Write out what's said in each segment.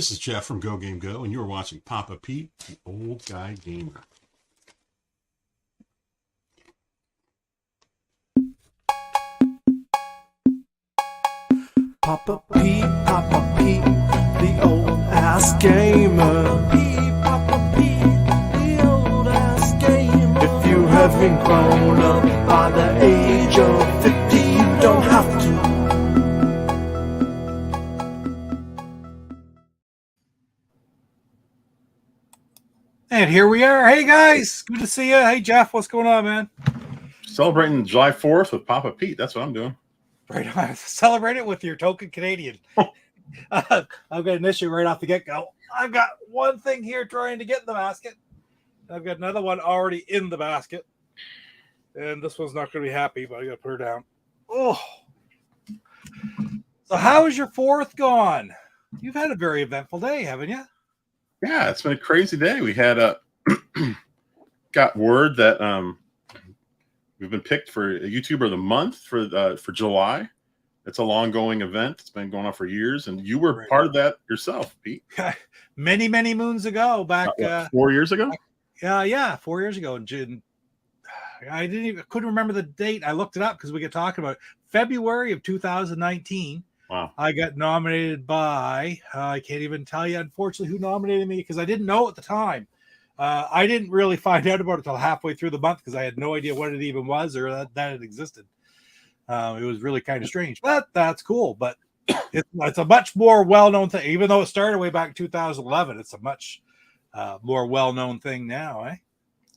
This is Jeff from Gogamego, and you're watching Papa Pete, the Old Guy Gamer. Papa Pete, the old ass gamer. Papa Pete, the old ass gamer. If you haven't grown up by the age of 50, you don't have to. And here we are. Hey guys, good to see you. Hey Jeff, what's going on, man? Celebrating July 4th with Papa Pete. That's what I'm doing. Right on. Celebrate it with your token Canadian. I've got an issue right off the get-go. I've got one thing here trying to get in the basket. I've got another one already in the basket. And this one's not going to be happy, but I got to put her down. Oh. So how is your fourth gone? You've had a very eventful day, haven't you? Yeah, it's been a crazy day. We had got word that we've been picked for a YouTuber of the month for July. It's a long-going event. It's been going on for years, and you were part of that yourself, Pete. many moons ago, back 4 years ago. Yeah, 4 years ago in June. I couldn't remember the date. I looked it up because we get talking about it. February of 2019. Wow. I got nominated by, I can't even tell you, unfortunately, who nominated me because I didn't know at the time. I didn't really find out about it until halfway through the month because I had no idea what it even was or that it existed. It was really kind of strange, but that's cool. But it's a much more well-known thing. Even though it started way back in 2011, it's a much more well-known thing now, eh?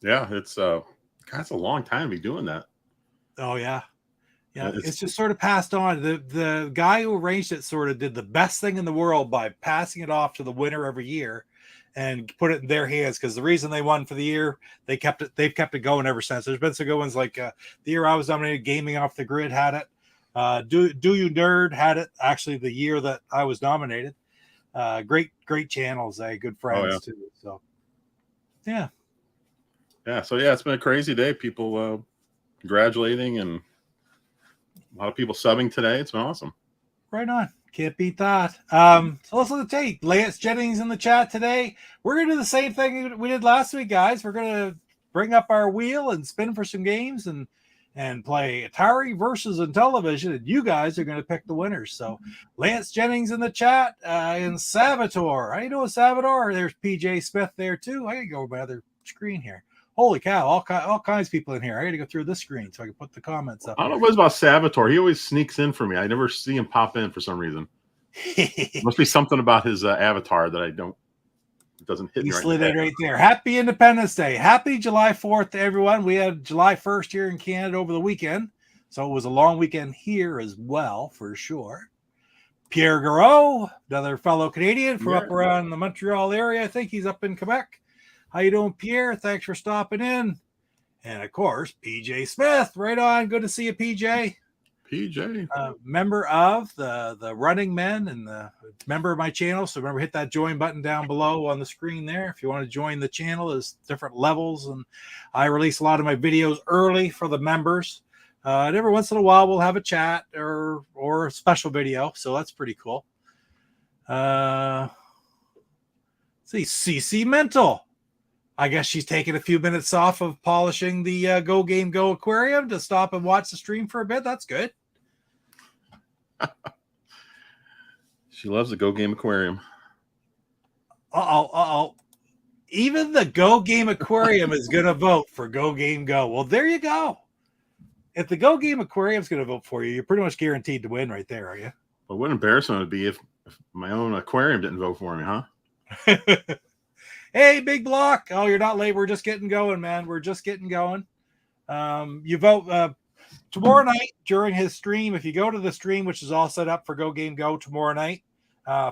Yeah, it's a long time to be doing that. Oh, yeah. Yeah, it's just sort of passed on. The guy who arranged it sort of did the best thing in the world by passing it off to the winner every year and put it in their hands, because the reason they won for the year, they've kept it going ever since. There's been some good ones, like the year I was nominated, Gaming Off the Grid had it. Do You Nerd had it, actually, the year that I was nominated. Great channels, good friends too. So yeah. So it's been a crazy day. People congratulating and a lot of people subbing today. It's been awesome. Right on. Can't beat that. So let's look at the tape. Lance Jennings in the chat today. We're going to do the same thing we did last week, guys. We're going to bring up our wheel and spin for some games and play Atari versus Intellivision, and you guys are going to pick the winners. So Lance Jennings in the chat, and Salvatore. How you doing, Salvatore? There's PJ Smith there too. I got to go over my other screen here. Holy cow, all kinds of people in here. I got to go through this screen so I can put the comments up. I don't know what it's about Salvatore. He always sneaks in for me. I never see him pop in for some reason. Must be something about his avatar that it doesn't hit me right now. He slid it right there. Happy Independence Day. Happy July 4th to everyone. We had July 1st here in Canada over the weekend, so it was a long weekend here as well, for sure. Pierre Garreau, another fellow Canadian from up around the Montreal area. I think he's up in Quebec. How you doing, Pierre? Thanks for stopping in. And, of course, PJ Smith. Right on. Good to see you, PJ. PJ. Member of the Running Men and the member of my channel. So remember, hit that join button down below on the screen there. If you want to join the channel, there's different levels. And I release a lot of my videos early for the members. And every once in a while, we'll have a chat or a special video. So that's pretty cool. Let's see, CC Mental. I guess she's taking a few minutes off of polishing the Gogamego aquarium to stop and watch the stream for a bit. That's good. She loves the Go Game Aquarium. Even the Go Game Aquarium is going to vote for Gogamego. Well, there you go. If the Go Game Aquarium is going to vote for you, you're pretty much guaranteed to win right there, are you? Well, what embarrassment it would be if my own aquarium didn't vote for me, huh? Hey, Big Block. Oh, you're not late. We're just getting going, man. We're just getting going. You vote tomorrow night during his stream. If you go to the stream, which is all set up for Gogamego tomorrow night,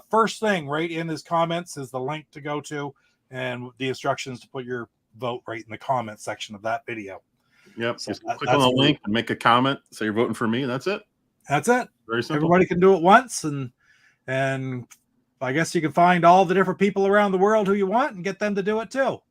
first thing right in his comments is the link to go to and the instructions to put your vote right in the comment section of that video. Yep. So just click on the link and make a comment. Say you're voting for me. That's it. That's it. Very simple. Everybody can do it once, and I guess you can find all the different people around the world who you want and get them to do it too.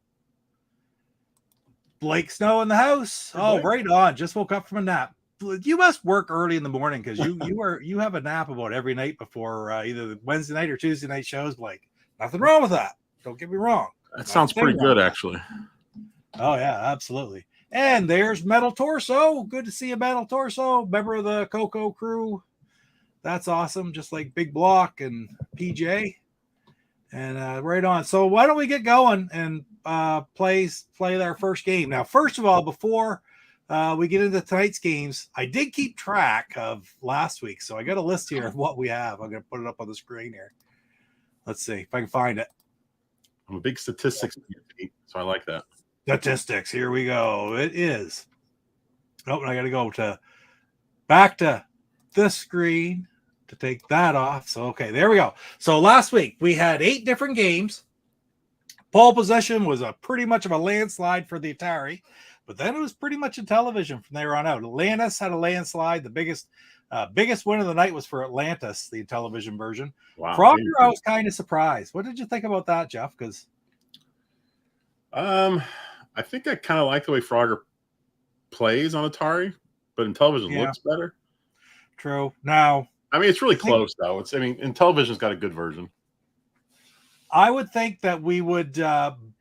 Blake Snow in the house. Oh, right on. Just woke up from a nap. You must work early in the morning because you have a nap about every night before either the Wednesday night or Tuesday night shows, Blake. Nothing wrong with that. Don't get me wrong. That sounds pretty good, actually. Oh, yeah, absolutely. And there's Metal Torso. Good to see you, Metal Torso. Member of the Coco crew. That's awesome. Just like Big Block and PJ. And right on. So why don't we get going and play our first game. Now, first of all, before we get into tonight's games, I did keep track of last week. So I got a list here of what we have. I'm going to put it up on the screen here. Let's see if I can find it. I'm a big statistics geek, so I like that. Statistics. Here we go. It is. Oh, and I got to go back to this screen to take that off. So, okay, there we go. So last week we had 8 different games. Pole position was pretty much of a landslide for the Atari, but then it was pretty much Intellivision from there on out. Atlantis had a landslide. The biggest win of the night was for Atlantis, the Intellivision version. Wow. Frogger, I was kind of surprised. What did you think about that, Jeff? Because I think I kind of like the way Frogger plays on Atari, but Intellivision looks better. True. Now, I mean, it's really close though. Intellivision's got a good version. I would think that we would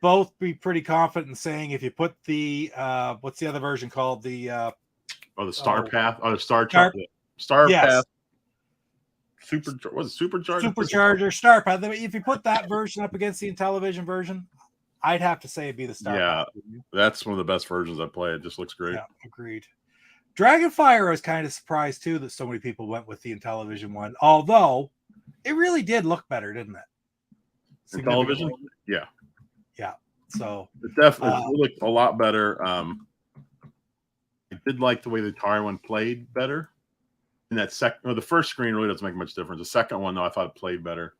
both be pretty confident in saying if you put the what's the other version called, the Star Path or the Star Path. Supercharger Star Path. If you put that version up against the Intellivision version, I'd have to say it'd be the Star Path. Yeah, that's one of the best versions I play. It just looks great. Yeah, agreed. Dragonfire, I was kind of surprised too that so many people went with the Intellivision one, although it really did look better, didn't it? Intellivision, yeah. So it definitely looked a lot better. I did like the way the Atari one played better. In that second, the first screen really doesn't make much difference. The second one, though, I thought it played better.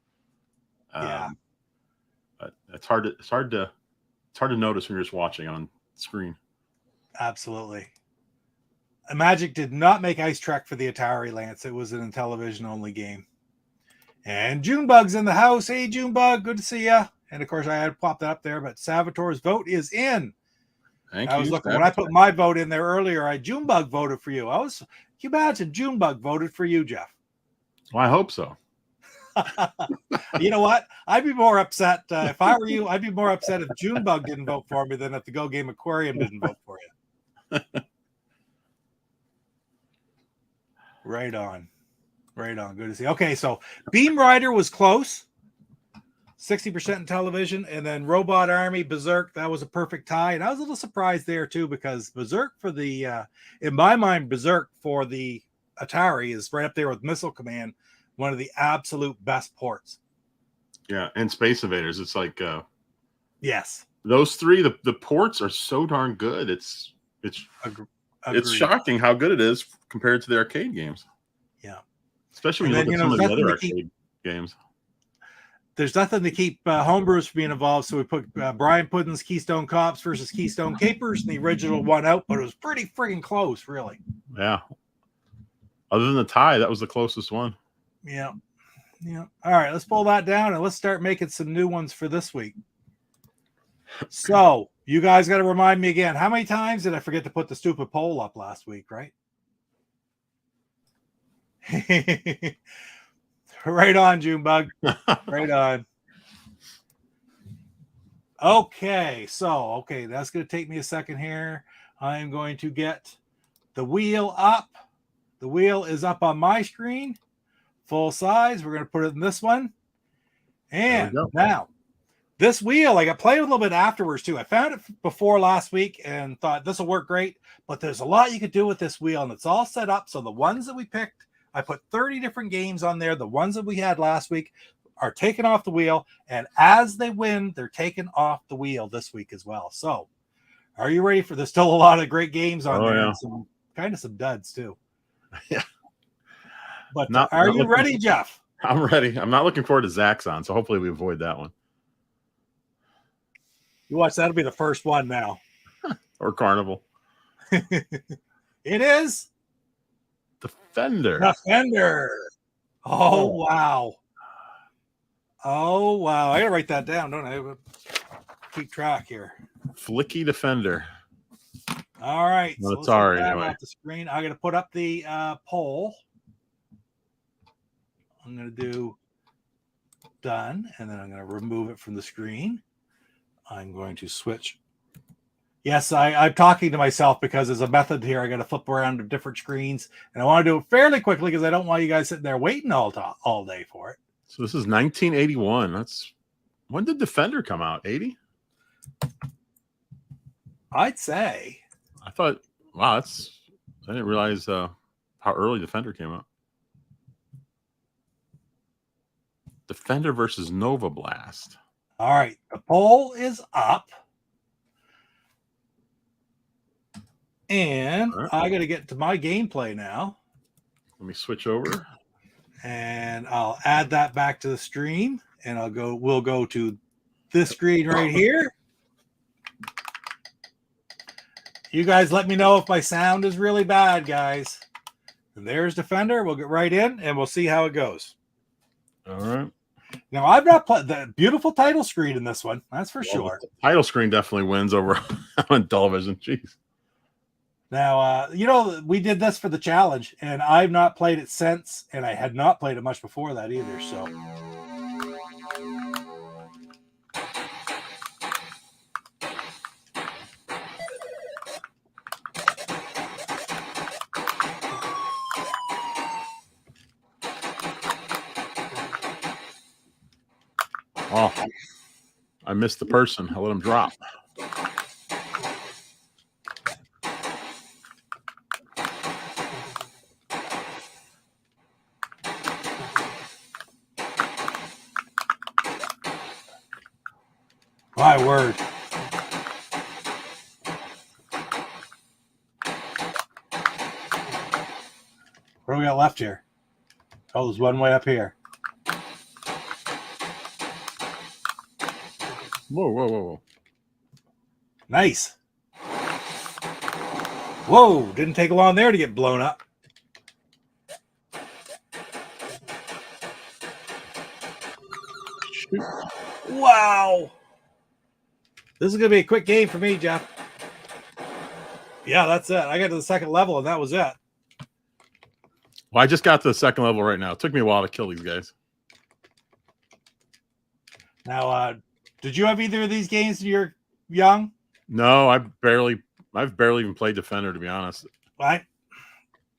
But it's hard to notice when you're just watching on screen. Absolutely. Magic did not make Ice Trek for the Atari, Lance. It was an Intellivision only game. And Junebug's in the house. Hey, Junebug, good to see you. And of course, I had popped that up there, but Salvatore's vote is in. Thank I you. was looking when I put my vote in there earlier. Junebug voted for you. Can you imagine Junebug voted for you, Jeff? Well, I hope so. You know what? I'd be more upset if I were you. I'd be more upset if Junebug didn't vote for me than if the Go Game Aquarium didn't vote for you. Right on. Good to see. Okay, so Beam Rider was close. 60% Intellivision, and then Robot Army, Berserk, that was a perfect tie. And I was a little surprised there too, because Berserk for the in my mind, Berserk for the Atari is right up there with Missile Command, one of the absolute best ports. Yeah, and Space Invaders. It's like yes. Those three, the ports are so darn good. It's shocking how good it is compared to the arcade games. Yeah. Especially when you look at some of the other arcade games. There's nothing to keep homebrews from being involved, so we put Brian Puddin's Keystone Cops versus Keystone Capers, and the original one out, but it was pretty friggin' close, really. Yeah. Other than the tie, that was the closest one. Yeah. All right, let's pull that down, and let's start making some new ones for this week. So, you guys got to remind me again, how many times did I forget to put the stupid poll up last week, right? Right on, Junebug. Right on. Okay, that's going to take me a second here. I'm going to get the wheel up. The wheel is up on my screen, full size. We're going to put it in this one. And now, this wheel, I got played with a little bit afterwards too. I found it before last week and thought this will work great, but there's a lot you could do with this wheel, and it's all set up. So the ones that we picked, I put 30 different games on there. The ones that we had last week are taken off the wheel, and as they win, they're taken off the wheel this week as well. So, are you ready for? There's still a lot of great games on there, and some duds too. Yeah. But are you ready, Jeff? I'm ready. I'm not looking forward to Zaxxon, so hopefully we avoid that one. You watch. That'll be the first one now. Or Carnival. It is. Defender. Oh, wow. I gotta write that down, don't I? Keep track here. Flicky Defender. All right. Well, sorry. Anyway. Off the screen. I'm gonna put up the poll. I'm gonna do done, and then I'm going to remove it from the screen. I'm going to switch. Yes, I'm talking to myself because there's a method here. I got to flip around to different screens, and I want to do it fairly quickly because I don't want you guys sitting there waiting all day for it. So this is 1981. That's when did Defender come out? 80? I'd say. I thought, wow, I didn't realize how early Defender came out. Defender versus Nova Blast. All right, the poll is up. And right. I got to get to my gameplay now. Let me switch over. And I'll add that back to the stream. And we'll go to this screen right here. You guys let me know if my sound is really bad, guys. And there's Defender. We'll get right in and we'll see how it goes. All right. Now, I've not played the beautiful title screen in this one. That's for sure. The title screen definitely wins over on television. Jeez. Now, we did this for the challenge, and I've not played it since, and I had not played it much before that either, so. Oh, I missed the person. I let him drop. My word. What do we got left here? Oh, there's one way up here. Whoa, whoa, whoa, whoa. Nice. Whoa, didn't take long there to get blown up. Shoot. Wow. This is going to be a quick game for me, Jeff. Yeah, that's it. I got to the second level, and that was it. Well, I just got to the second level right now. It took me a while to kill these guys. Now, did you have either of these games when you were young? No, I've barely even played Defender, to be honest. I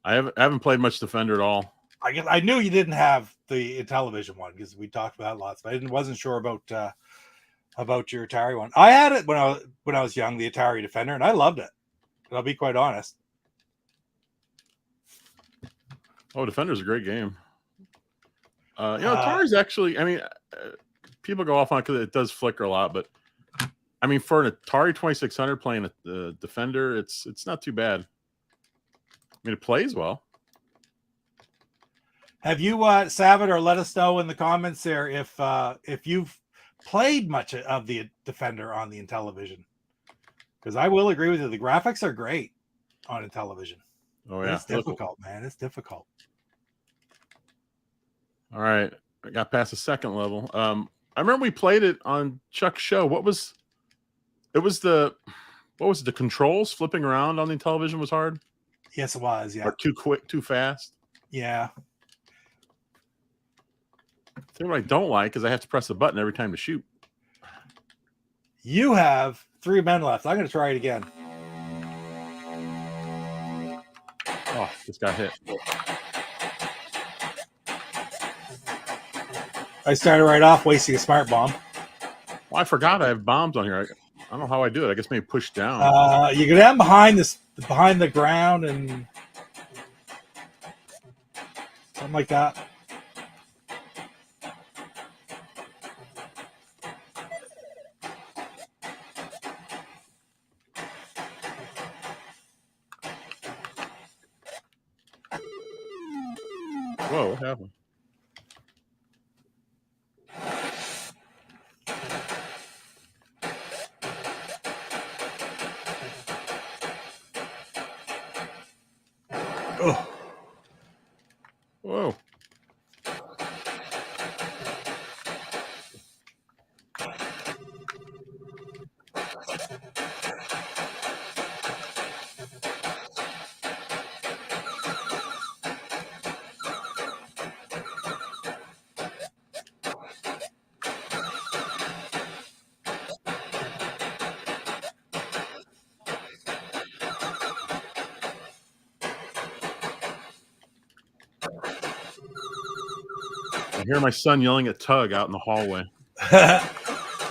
haven't played much Defender at all. I guess I knew you didn't have the Intellivision one because we talked about it lots, but I wasn't sure about your Atari one. I had it when I was young, the Atari Defender, and I loved it. I'll be quite honest. Oh, Defender's a great game. Atari's actually, I mean, people go off on it because it does flicker a lot, but I mean, for an Atari 2600 playing a Defender, it's not too bad. I mean, it plays well. Have you, Savit, or let us know in the comments there if you've played much of the Defender on the Intellivision? Because I will agree with you, the graphics are great on Intellivision. Oh yeah, it's difficult, man. It's difficult. All right, I got past the second level. I remember we played it on Chuck's show. What was the controls flipping around on the Intellivision was hard? Yes, it was. Yeah. Or too quick, too fast. Yeah. The thing what I don't like is I have to press the button every time to shoot. You have 3 men left. I'm going to try it again. Oh, just got hit. I started right off wasting a smart bomb. Well, I forgot I have bombs on here. I don't know how I do it. I guess maybe push down. You go down behind the ground and something like that. Whoa, what happened? Oh. Whoa. I hear my son yelling at Tug out in the hallway.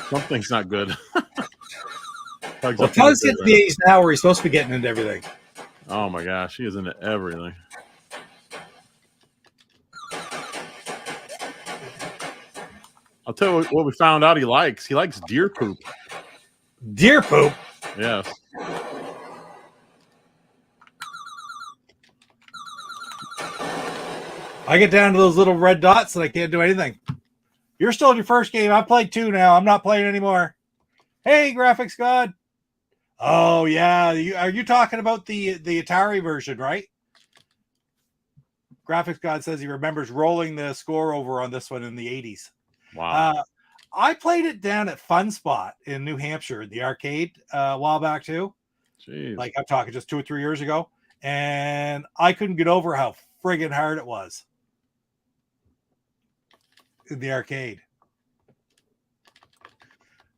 Something's not good. Tug's Well, up in Tug's the getting the age now where he's supposed to be getting into everything. Oh my gosh, he is into everything. I'll tell you what we found out he likes. He likes deer poop. Deer poop? Yes. I get down to those little red dots and I can't do anything. You're still in your first game. I played 2 now. I'm not playing anymore. Hey, graphics god. Oh yeah, are you talking about the Atari version, right? Graphics god says he remembers rolling the score over on this one in the 80s. Wow. I played it down at Fun Spot in New Hampshire, the arcade, a while back too. Jeez. Like I'm talking just 2 or 3 years ago, and I couldn't get over how friggin' hard it was in the arcade.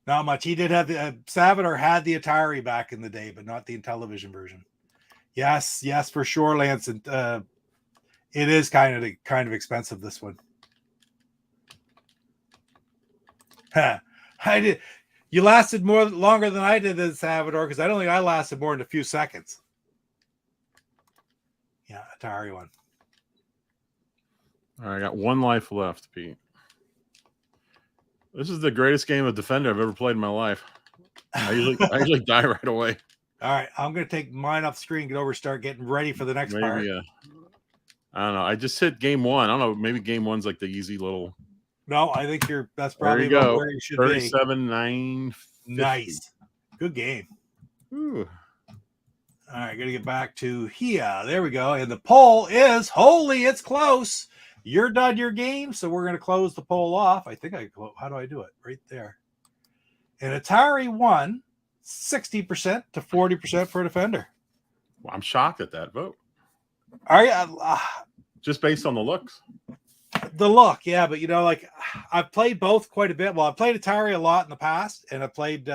Not much. He did have the Salvador had the Atari back in the day, but not the Intellivision version. Yes, for sure, Lance. And it is kind of expensive, this one. I did. You lasted longer than I did in Salvador, because I don't think I lasted more than a few seconds. Yeah, Atari one. All right, I got 1 life left, Pete. This is the greatest game of Defender I've ever played in my life. I usually die right away. All right, I'm going to take mine off the screen, get over, start getting ready for the next part. I don't know. I just hit game 1. I don't know. Maybe game 1's like the easy little. No, I think that's probably there you go. where you should 37-9. Nice. Good game. Ooh. All right, gotta get back to here. There we go. And the poll is holy, it's close. You're done your game, so we're gonna close the poll off. I think how do I do it? Right there. And Atari won 60% to 40% for Defender. Well, I'm shocked at that vote. Are you just based on the looks? The look, yeah, but like I've played both quite a bit. Well, I played Atari a lot in the past, and I played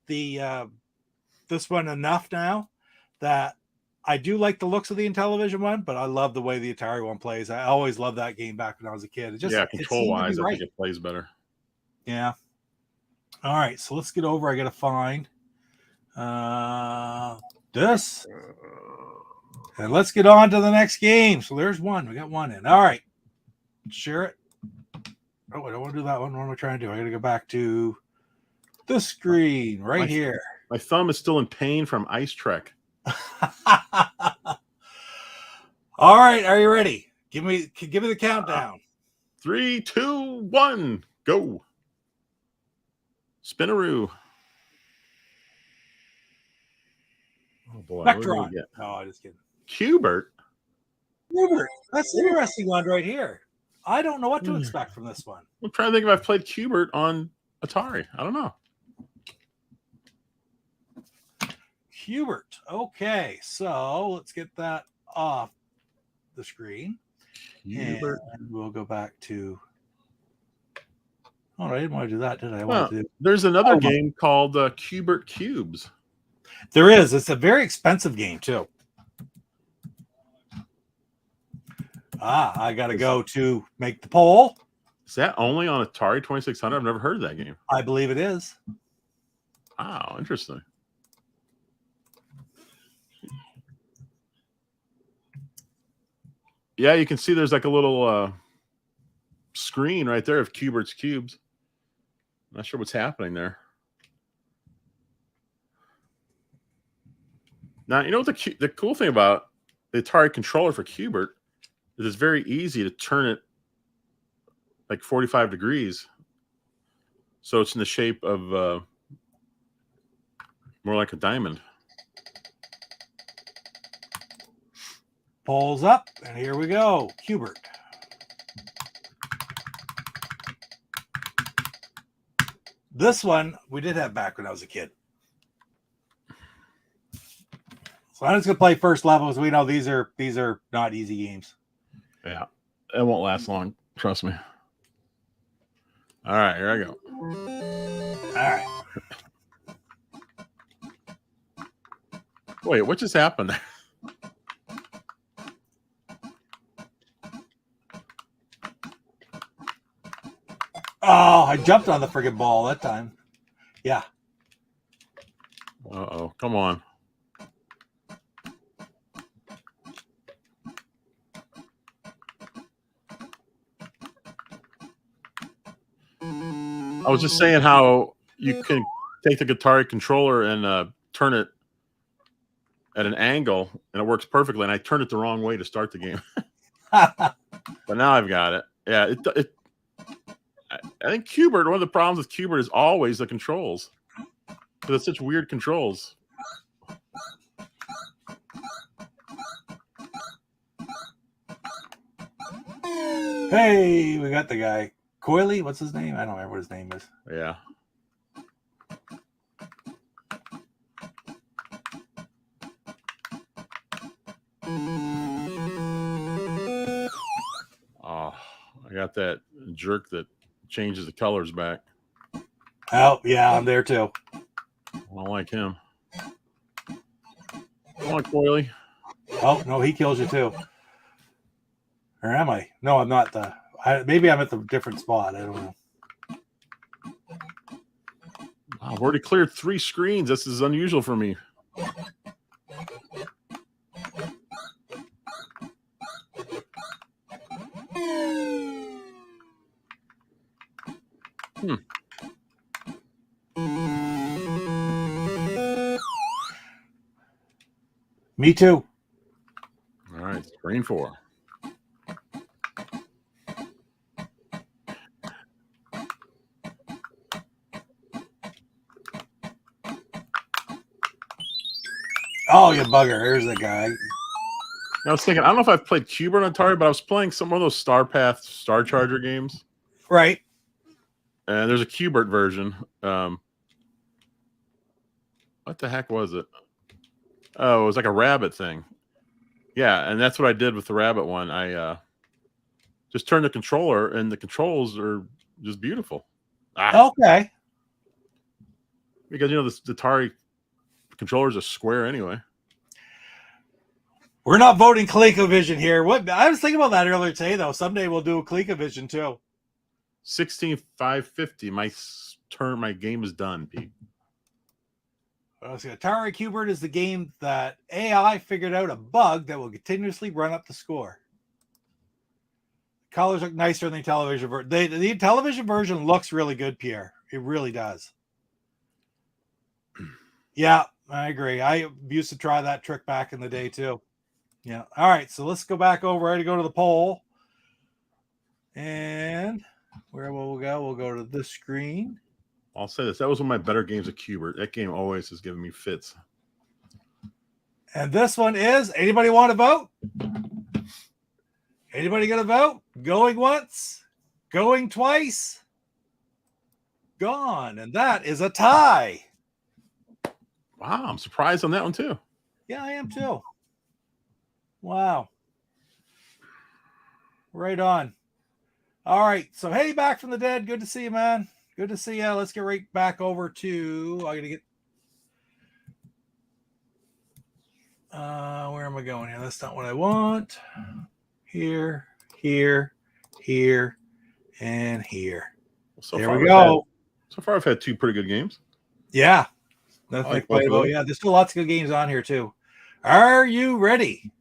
this one enough now that I do like the looks of the Intellivision one, but I love the way the Atari one plays. I always loved that game back when I was a kid. Control-wise, I think it plays better. Yeah. All right, so let's get over. I got to find this. And let's get on to the next game. So there's one. We got one in. All right. Share it. Oh, I don't want to do that one. What am I trying to do? I got to go back to the screen right here. My thumb is still in pain from Ice Trek. All right, are you ready? Give me the countdown. 3, 2, 1, go. Spinaroo. Oh boy. Vectron. No, I'm just kidding. Cubert. That's an interesting one right here. I don't know what to expect from this one. I'm trying to think if I've played Cubert on Atari. I don't know. Cubert. Okay, so let's get that off the screen. Cubert. And we'll go back to. Oh, I didn't want to do that, did I? There's another game called Cubert Cubes. There is. It's a very expensive game too. I got to go to make the poll. Is that only on Atari 2600? I've never heard of that game. I believe it is. Wow, interesting. Yeah, you can see there's like a little screen right there of Cubert's Cubes. Not sure what's happening there. Now, you know what the cool thing about the Atari controller for Cubert is it's very easy to turn it like 45 degrees. So it's in the shape of more like a diamond. Polls up, and here we go. Cubert. This one we did have back when I was a kid. So I'm just gonna play first levels. We know these are not easy games. Yeah, it won't last long. Trust me. All right, here I go. All right. Wait, what just happened? I jumped on the friggin' ball that time. Yeah. Uh-oh. Come on. I was just saying how you can take the Atari controller and turn it at an angle, and it works perfectly. And I turned it the wrong way to start the game. But now I've got it. Yeah, I think Qbert, one of the problems with Qbert is always the controls. Because it's such weird controls. Hey, we got the guy. Coily? What's his name? I don't remember what his name is. Yeah. Oh, I got that jerk that changes the colors back. Oh, yeah, I'm there too. I don't like him. Come on, Coily. Oh, no, he kills you too. Or am I? No, I'm not. Maybe I'm at the different spot. I don't know. Wow, I've already cleared 3 screens. This is unusual for me. Me too. All right, screen 4. Oh, you bugger. Here's the guy. I was thinking, I don't know if I've played Qbert on Atari, but I was playing some of those Star Path Star Charger games. Right. And there's a Qbert version. What the heck was it? Oh, it was like a rabbit thing. Yeah, and that's what I did with the rabbit one. I just turned the controller, and the controls are just beautiful. Okay. Because, the Atari controllers are square anyway. We're not voting ColecoVision here. What I was thinking about that earlier today, though. Someday we'll do a ColecoVision too. 16550. My game is done, Pete. Atari Qbert is the game that AI figured out a bug that will continuously run up the score. Colors look nicer than the television version. The television version looks really good, Pierre. It really does. Yeah, I agree. I used to try that trick back in the day too. Yeah. All right, so let's go back over to go to the poll. And where will we go? We'll go to this screen. I'll say this. That was one of my better games of Qbert. That game always has given me fits. And this one is, anybody want to vote? Anybody going to vote? Going once? Going twice? Gone. And that is a tie. Wow, I'm surprised on that one too. Yeah, I am too. Wow. Right on. All right. So, hey, back from the dead. Good to see you, man. Good to see you. Let's get right back over to, I'm going to get, where am I going here? That's not what I want. Here, here, here, and here. So there we go. So far, I've had 2 pretty good games. Yeah. Nothing to play about. Yeah, there's still lots of good games on here, too. Are you ready?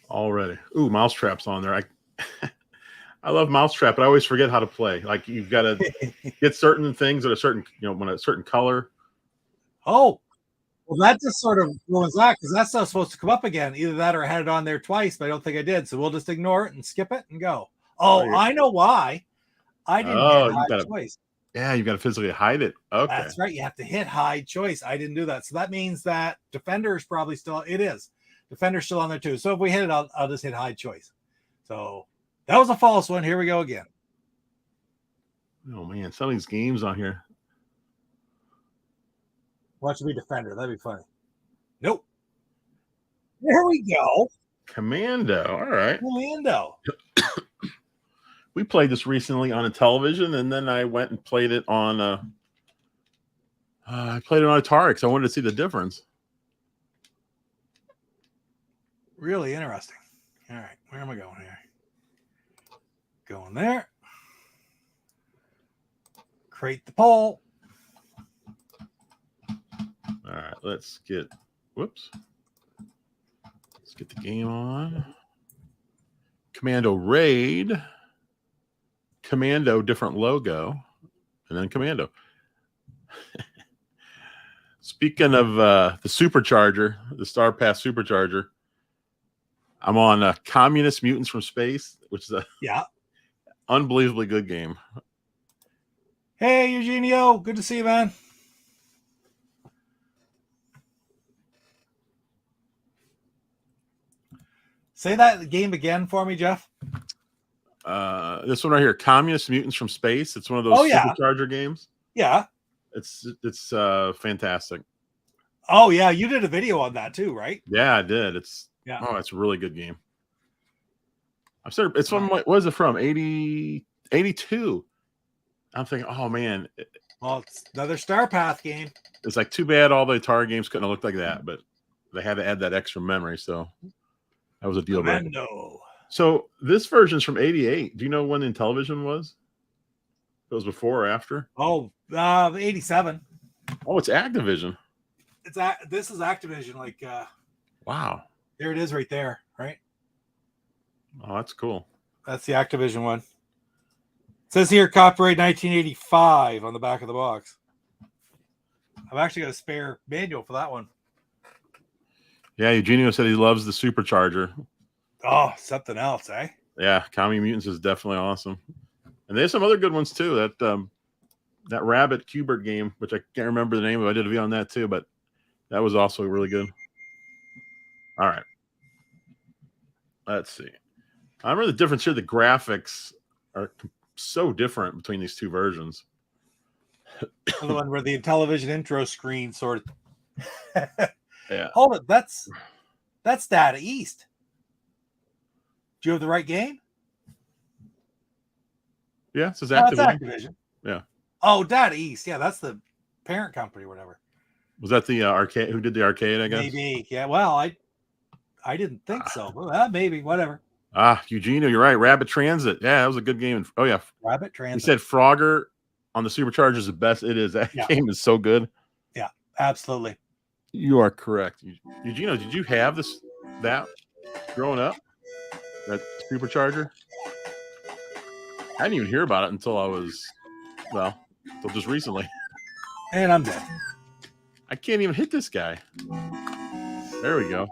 Already. Ooh, Mousetrap's on there. I love Mousetrap, but I always forget how to play. Like, you've got to get certain things at a certain, when a certain color. Oh, well, that just sort of ruins that because that's not supposed to come up again. Either that or I had it on there twice, but I don't think I did. So we'll just ignore it and skip it and go. Oh, I know why. I didn't hit hide choice. Yeah, you've got to physically hide it. Okay. That's right. You have to hit hide choice. I didn't do that. So that means that Defender is probably still, it is. Defender's still on there too. So if we hit it, I'll just hit hide choice. So that was a false one. Here we go again. Oh, man. Some of these games on here. Watch me Defender. That'd be funny. Nope. There we go. Commando. All right. Commando. We played this recently on a television, and then I went and played it on I played it on Atari because I wanted to see the difference. Really interesting. All right. Where am I going here? Going there. create the poll. All right, let's get. Whoops. Let's get the game on. Commando Raid. Commando, different logo, and then Commando. Speaking of the Supercharger, the Star Pass Supercharger, I'm on Communist Mutants from Space, which is a unbelievably good game. Hey, Eugenio. Good to see you, man. Say that game again for me, Jeff. This one right here, Communist Mutants from Space. It's one of those Supercharger games. Yeah. It's fantastic. Oh, yeah. You did a video on that too, right? Yeah, I did. It's a really good game. I'm sorry, it's from what is it from? 82. I'm thinking, oh man. Well, it's another Star Path game. It's like too bad all the Atari games couldn't have looked like that, but they had to add that extra memory, so that was a deal breaker. So this version's from 88. Do you know when Intellivision was? It was before or after? Oh, 87. Oh, it's Activision. This is Activision. Like, wow. There it is right there, right? Oh, that's cool. That's the Activision one. It says here, copyright 1985 on the back of the box. I've actually got a spare manual for that one. Yeah, Eugenio said he loves the Supercharger. Oh, something else, eh? Yeah, Commie Mutants is definitely awesome. And there's some other good ones too. That Rabbit Cubert game, which I can't remember the name of. I did a video on that too, but that was also really good. All right. Let's see. I remember the difference here. The graphics are so different between these two versions. The one where the Intellivision intro screen sort of. Yeah. Hold it. That's Data East. Do you have the right game? Yeah, this is Activision. Yeah. Oh, Data East. Yeah, that's the parent company or whatever. Was that the arcade? Who did the arcade, I guess? Maybe. Yeah, well, I didn't think so. Well, maybe, whatever. Eugenio, you're right. Rabbit Transit. Yeah, that was a good game. Oh, yeah. Rabbit Transit. He said Frogger on the Supercharger is the best. It is. That game is so good. Yeah, absolutely. You are correct. Eugenio, did you have that growing up? That Supercharger? I didn't even hear about it until just recently. And I'm dead. I can't even hit this guy. There we go.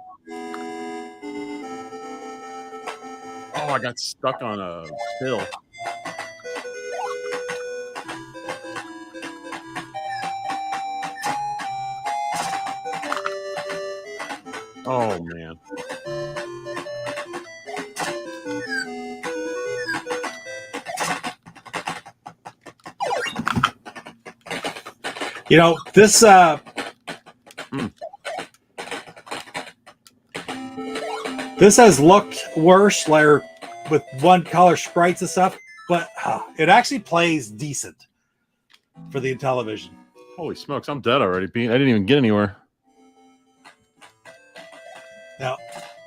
Oh, I got stuck on a hill. Oh, man. You know, this this has looked worse, like with one color sprites and stuff, but it actually plays decent for the Intellivision. Holy smokes, I'm dead already, Pete. I didn't even get anywhere. Now,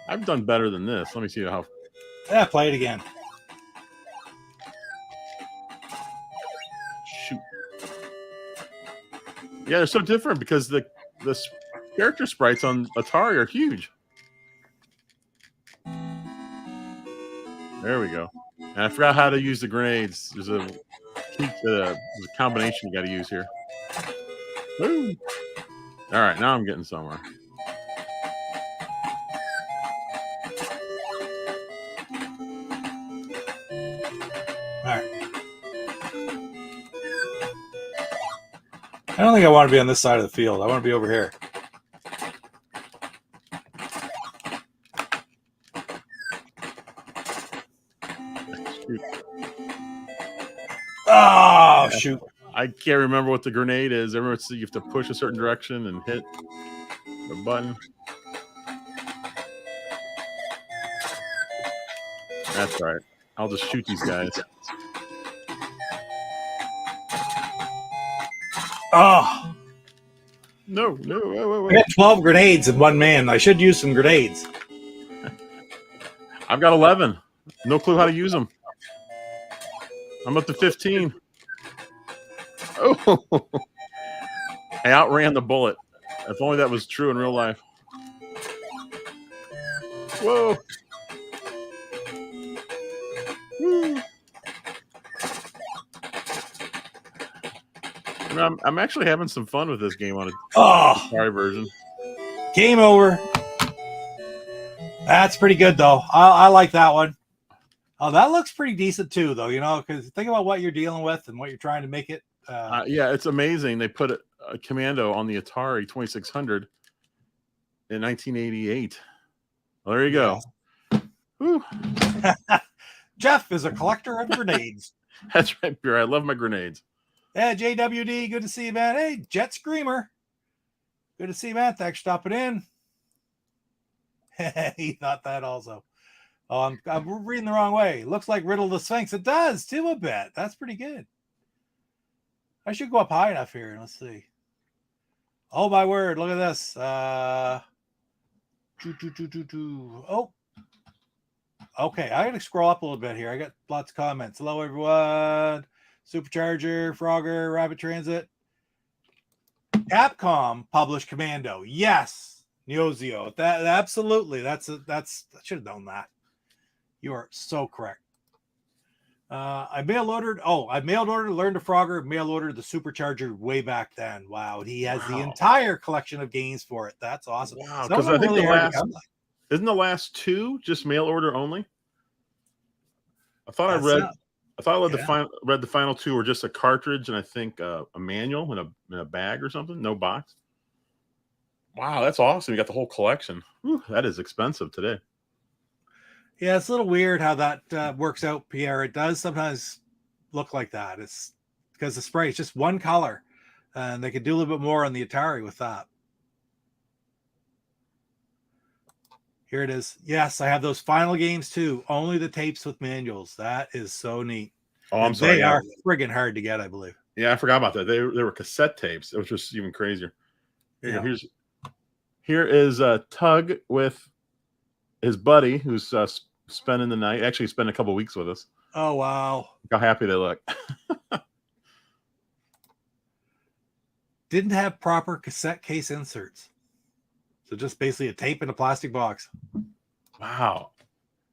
I've done better than this. Let me see how. Yeah, play it again. Shoot. Yeah, they're so different because the character sprites on Atari are huge. There we go. And I forgot how to use the grenades. There's a combination you got to use here. Woo. All right, now I'm getting somewhere. All right. I don't think I want to be on this side of the field. I want to be over here. Shoot. Oh, shoot. I can't remember what the grenade is. Everyone, you have to push a certain direction and hit the button. That's right. I'll just shoot these guys. Oh. No. I got 12 grenades in one man. I should use some grenades. I've got 11. No clue how to use them. I'm up to 15. Oh, I outran the bullet. If only that was true in real life. Whoa. Woo. You know, I'm actually having some fun with this game on a Atari version. Game over. That's pretty good, though. I like that one. Oh, that looks pretty decent, too, though, you know, because think about what you're dealing with and what you're trying to make it. Yeah, it's amazing. They put a Commando on the Atari 2600 in 1988. Well, there you go. Yeah. Jeff is a collector of grenades. That's right, Beer. I love my grenades. Yeah, JWD, good to see you, man. Hey, Jet Screamer. Good to see you, man. Thanks for stopping in. He thought that also. Oh, I'm reading the wrong way. Looks like Riddle the Sphinx. It does, too, a bit. That's pretty good. I should go up high enough here. Let's see. Oh, my word. Look at this. Oh. Okay, I got to scroll up a little bit here. I got lots of comments. Hello, everyone. Supercharger, Frogger, Rabbit Transit. Capcom published Commando. Yes, Neozio. That absolutely. That's I should have known that. You are so correct. I mail ordered. Oh, I mailed ordered, learned to Frogger, mail ordered the Supercharger way back then. Wow, he has the entire collection of games for it. That's awesome. Wow, because I think really isn't the last two just mail order only? I thought I read the final two were just a cartridge and I think a manual in a bag or something. No box. Wow, that's awesome! You got the whole collection. Whew, that is expensive today. Yeah, it's a little weird how that works out, Pierre. It does sometimes look like that. It's because the spray is just one color, and they could do a little bit more on the Atari with that. Here it is. Yes, I have those final games too. Only the tapes with manuals. That is so neat. Oh, I'm sorry. They are friggin' hard to get, I believe. Yeah, I forgot about that. They were cassette tapes, which was even crazier. Here is Tug with his buddy who's spending the night. Actually, spent a couple weeks with us. Oh wow! Look how happy they look. Didn't have proper cassette case inserts, so just basically a tape in a plastic box. Wow,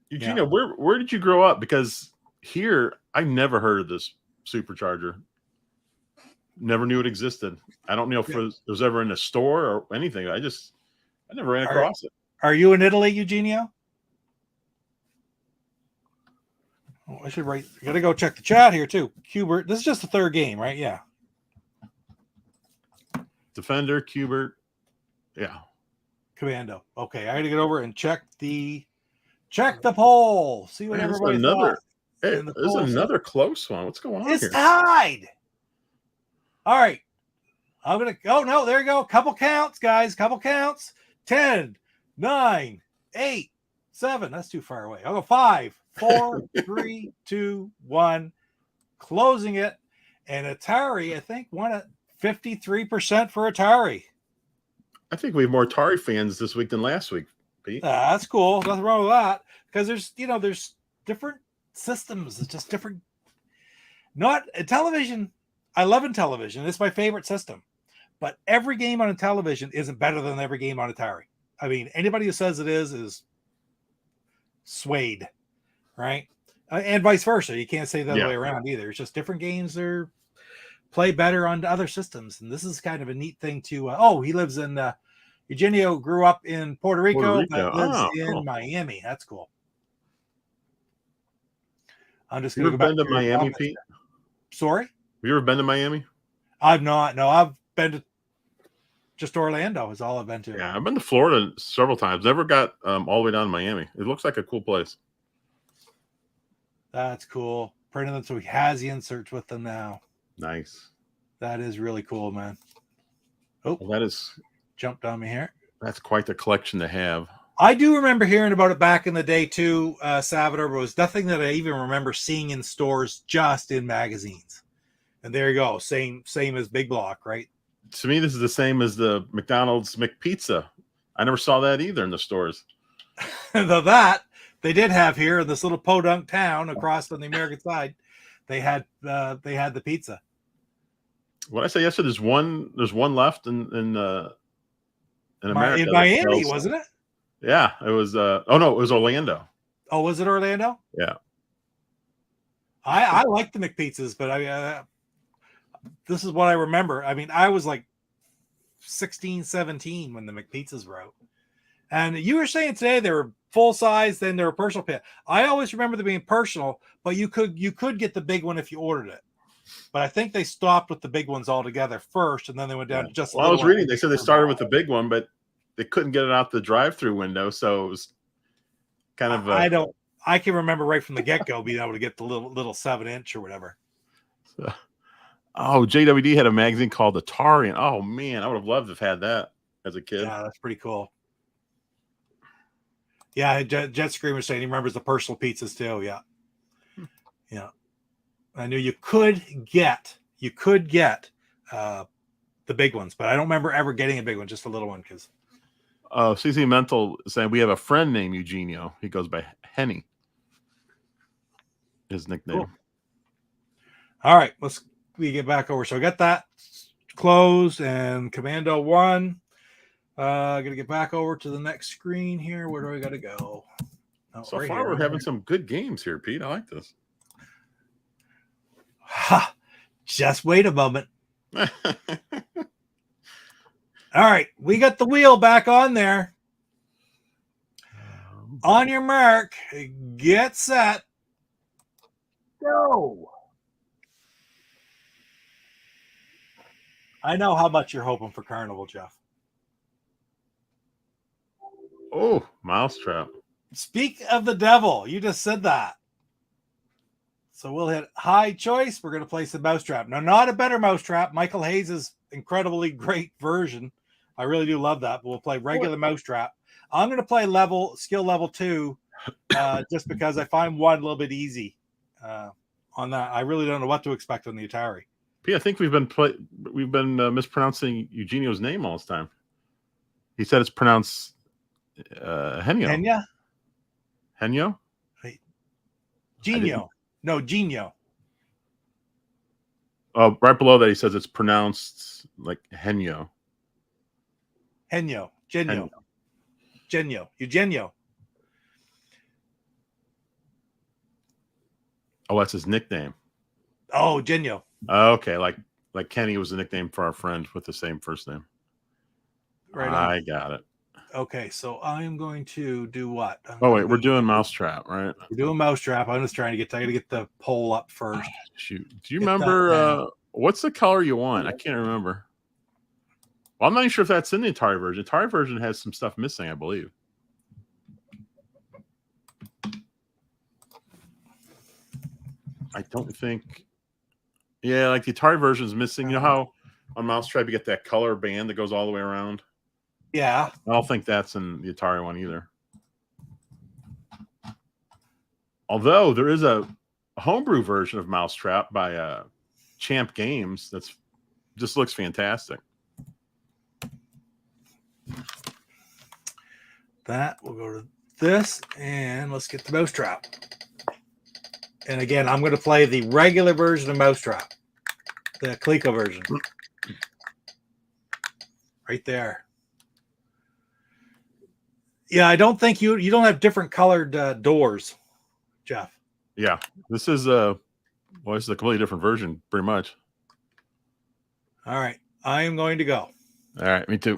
Eugenia, where did you grow up? Because here, I never heard of this Supercharger. Never knew it existed. I don't know if it was ever in a store or anything. I never ran across it. Are you in Italy, Eugenio? Oh, I should write. I gotta go check the chat here too. Cubert. This is just the third game, right? Yeah. Defender, Cubert. Yeah. Commando. Okay, I gotta get over and check the poll. See what everybody thought. Hey, there's another close one. What's going on here? It's tied. All right. I'm gonna go. Oh, no, there you go. Couple counts, guys. Couple counts. 10, 9, 8, 7. That's too far away. I'll go 5, 4, 3, 2, 1. Closing it. And Atari, I think, won at 53% for Atari. I think we have more Atari fans this week than last week, Pete. That's cool. Nothing wrong with that. Because there's different systems. It's just different. Not television. I love Intellivision. It's my favorite system. But every game on Intellivision isn't better than every game on Atari. I mean, anybody who says it is swayed, right? And vice versa. You can't say the other way around either. It's just different games are play better on other systems. And this is kind of a neat thing to, he lives in, Eugenio grew up in Puerto Rico. But lives in Miami. That's cool. I'm just going to go back to Miami, Pete? Sorry? Have you ever been to Miami? I've not. No, I've been to just Orlando is all I've been to. Yeah, I've been to Florida several times. Never got all the way down to Miami. It looks like a cool place. That's cool. Printed them so he has the inserts with them now. Nice. That is really cool, man. Oh, well, that is jumped on me here. That's quite the collection to have. I do remember hearing about it back in the day too, Salvador, but it was nothing that I even remember seeing in stores, just in magazines. And there you go. Same as Big Block, right? To me, this is the same as the McDonald's McPizza. I never saw that either in the stores. Though that they did have here in this little podunk town across on the American side, they had the pizza. What I say yesterday, there's one left in America. In that Miami, sells- wasn't it? Yeah, it was. Oh no, it was Orlando. Oh, was it Orlando? Yeah. I like the McPizzas, but this is what I remember. I mean, I was like 16, 17 when the McPizzas were out. And you were saying today they were full size, then they were personal pit. I always remember them being personal, but you could get the big one if you ordered it. But I think they stopped with the big ones altogether first, and then they went down to just. Well, I was reading. They said they started with the big one, but they couldn't get it out the drive-through window, so it was kind of. I can remember right from the get-go being able to get the little 7-inch or whatever. So, JWD had a magazine called Atari, and oh man, I would have loved to have had that as a kid. Yeah, that's pretty cool. Yeah, Jet Screamer saying he remembers the personal pizzas too. Yeah, yeah. I knew you could get the big ones, but I don't remember ever getting a big one, just a little one. Because CC Mental saying we have a friend named Eugenio. He goes by Henny. His nickname. Cool. All right, we get back over. So I got that closed and Commando 1. Gonna get back over to the next screen here. Where do I gotta go? Oh, so right far, here. we're having some good games here, Pete. I like this. Ha! Just wait a moment. All right, we got the wheel back on there. On your mark, get set, go. I know how much you're hoping for Carnival, Jeff. Oh, Mousetrap. Speak of the devil. You just said that. So we'll hit high choice. We're going to play some Mousetrap. Now, not a better Mousetrap. Michael Hayes' incredibly great version. I really do love that. But we'll play regular Mousetrap. I'm going to play skill level 2, just because I find 1 a little bit easy on that. I really don't know what to expect on the Atari. Pete, I think we've been mispronouncing Eugenio's name all this time. He said it's pronounced Henyo. Henyo? Wait. Genio. No, Genio. Oh, right below that he says it's pronounced like Henyo. Henyo. Genio. Genio. Eugenio. Oh, that's his nickname. Oh, Genio. Okay, like Kenny was a nickname for our friend with the same first name. Right on. I got it. Okay, so I'm going to do what? We're doing Mousetrap, right? We're doing Mousetrap. I'm just trying to I got to get the poll up first. Shoot. Do you remember what's the color you want? I can't remember. Well, I'm not even sure if that's in the Atari version. The Atari version has some stuff missing, I believe. I don't think. Yeah, like the Atari version is missing. You know how on Mousetrap you get that color band that goes all the way around? Yeah. I don't think that's in the Atari one either. Although there is a homebrew version of Mousetrap by Champ Games that's just looks fantastic. That we'll go to this and let's get the Mousetrap. And again, I'm going to play the regular version of Mousetrap, the Coleco version. Right there. Yeah, I don't think you don't have different colored doors, Jeff. Yeah, this is this is a completely different version, pretty much. All right, I am going to go. All right, me too.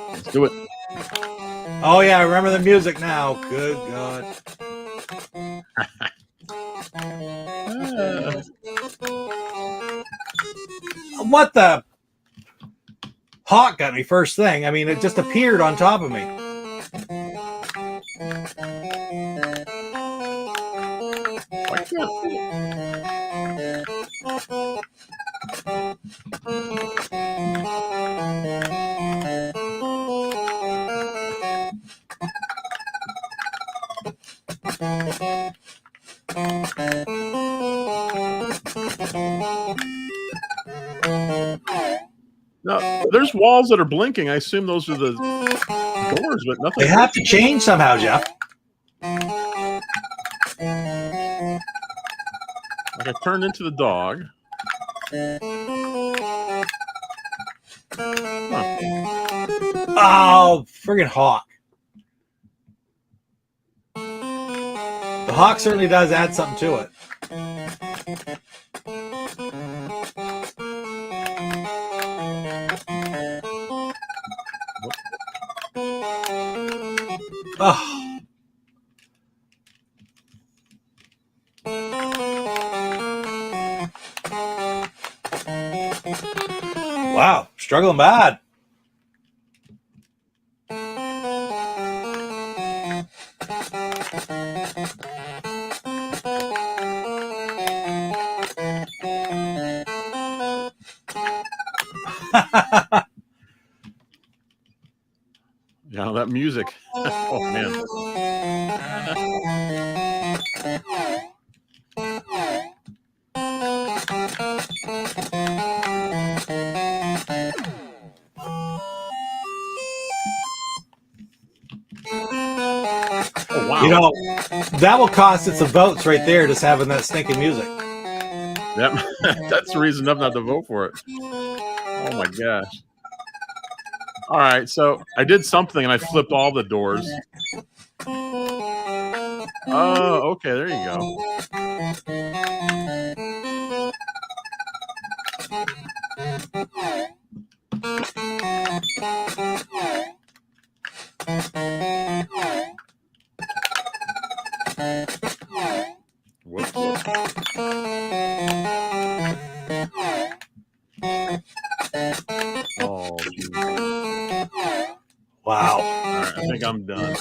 Let's do it. Oh yeah, I remember the music now. Good God. What the? Hawk got me first thing. I mean, it just appeared on top of me. No, there's walls that are blinking. I assume those are the doors, but nothing. They have to change somehow, Jeff. Like I turned into the dog. Oh, friggin' Hawk. The Hawk certainly does add something to it. Oh. Wow, struggling bad. Yeah, that music. Oh man. Oh wow. You know, that will cost it some votes right there, just having that stinking music. Yep. That's the reason enough not to vote for it. Oh my gosh. All right, so I did something and I flipped all the doors. Oh, okay, there you go. Whoops. Oh, geez. Wow. All right, I think I'm done.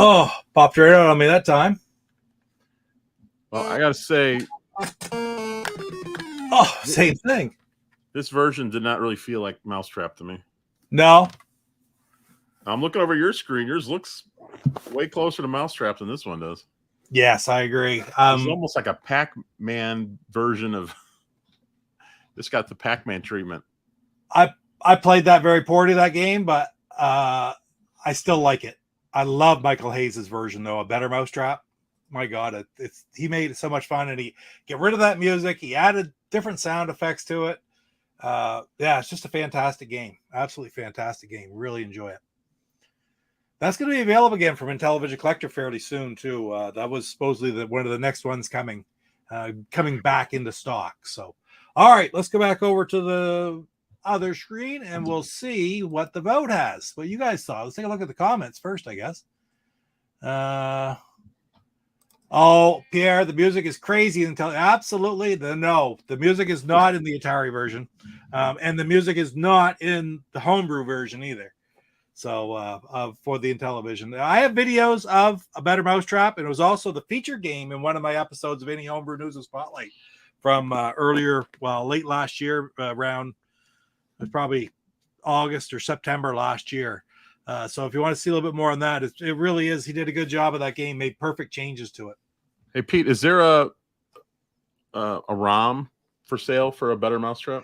Oh, popped right out on me that time. Well, I gotta say, oh, same thing. This version did not really feel like Mousetrap to me. No. I'm looking over your screen. Yours looks way closer to Mousetrap than this one does. Yes, I agree. It's almost like a Pac-Man version of. This got the Pac-Man treatment. I played that very poorly, that game, but I still like it. I love Michael Hayes' version, though, a better Mousetrap. My God, he made it so much fun, and he get rid of that music. He added different sound effects to it. Yeah, it's just a fantastic game. Absolutely fantastic game. Really enjoy it. That's going to be available again from Intellivision Collector fairly soon, too. That was supposedly one of the next ones coming back into stock. So, all right, let's go back over to the other screen, and we'll see what the vote has. What you guys saw. Let's take a look at the comments first, I guess. Oh, Pierre, the music is crazy. Absolutely. The music is not in the Atari version. And the music is not in the homebrew version either. So for the Intellivision. I have videos of A Better Mousetrap, and it was also the feature game in one of my episodes of Any Homebrew News and Spotlight from late last year, around probably August or September last year. So if you want to see a little bit more on that, it really is. He did a good job of that game, made perfect changes to it. Hey, Pete, is there a ROM for sale for A Better Mousetrap?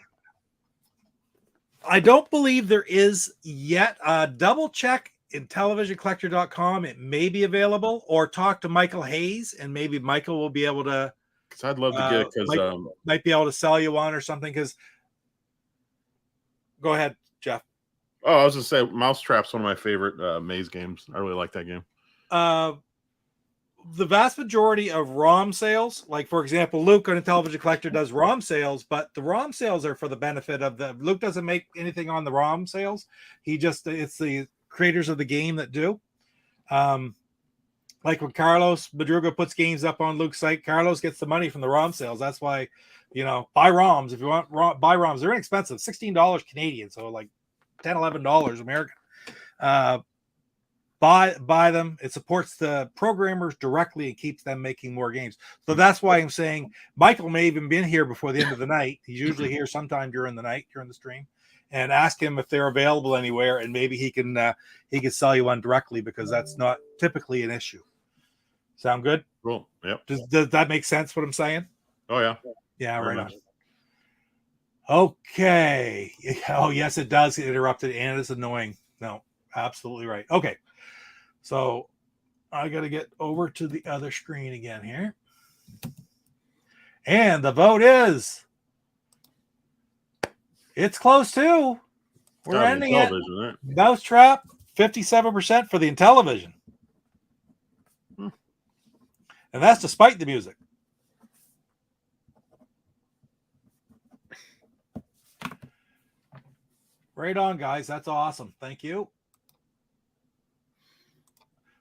I don't believe there is yet. Double check IntellivisionCollector.com. It may be available, or talk to Michael Hayes, and maybe Michael will be able to. Because I'd love to get it. Because might be able to sell you one or something. Because go ahead, Jeff. Oh, I was going to say Mousetrap's one of my favorite maze games. I really like that game. The vast majority of ROM sales, like for example, Luke on Intellivision Collector does ROM sales, but the ROM sales are for the benefit of Luke doesn't make anything on the ROM sales. It's the creators of the game that do. Like when Carlos Madruga puts games up on Luke's site, Carlos gets the money from the ROM sales. That's why, buy ROMs. If you want buy ROMs, they're inexpensive, $16 Canadian. So like $10, $11 American. Buy them. It supports the programmers directly and keeps them making more games. So that's why I'm saying Michael may even been here before the end of the night. He's usually here sometime during the night, during the stream, and ask him if they're available anywhere, and maybe he can sell you one directly, because that's not typically an issue. Sound good? Cool. Yep. Does that make sense? What I'm saying? Oh yeah. Yeah. Very right much. on. Okay. Oh yes, it does get interrupted, and it's annoying. No, absolutely right. Okay. So I got to get over to the other screen again here. And the vote is, it's close too. We're Gotta be ending it. television, right? Mousetrap, 57% for the Intellivision. And that's despite the music. Right on, guys. That's awesome. Thank you.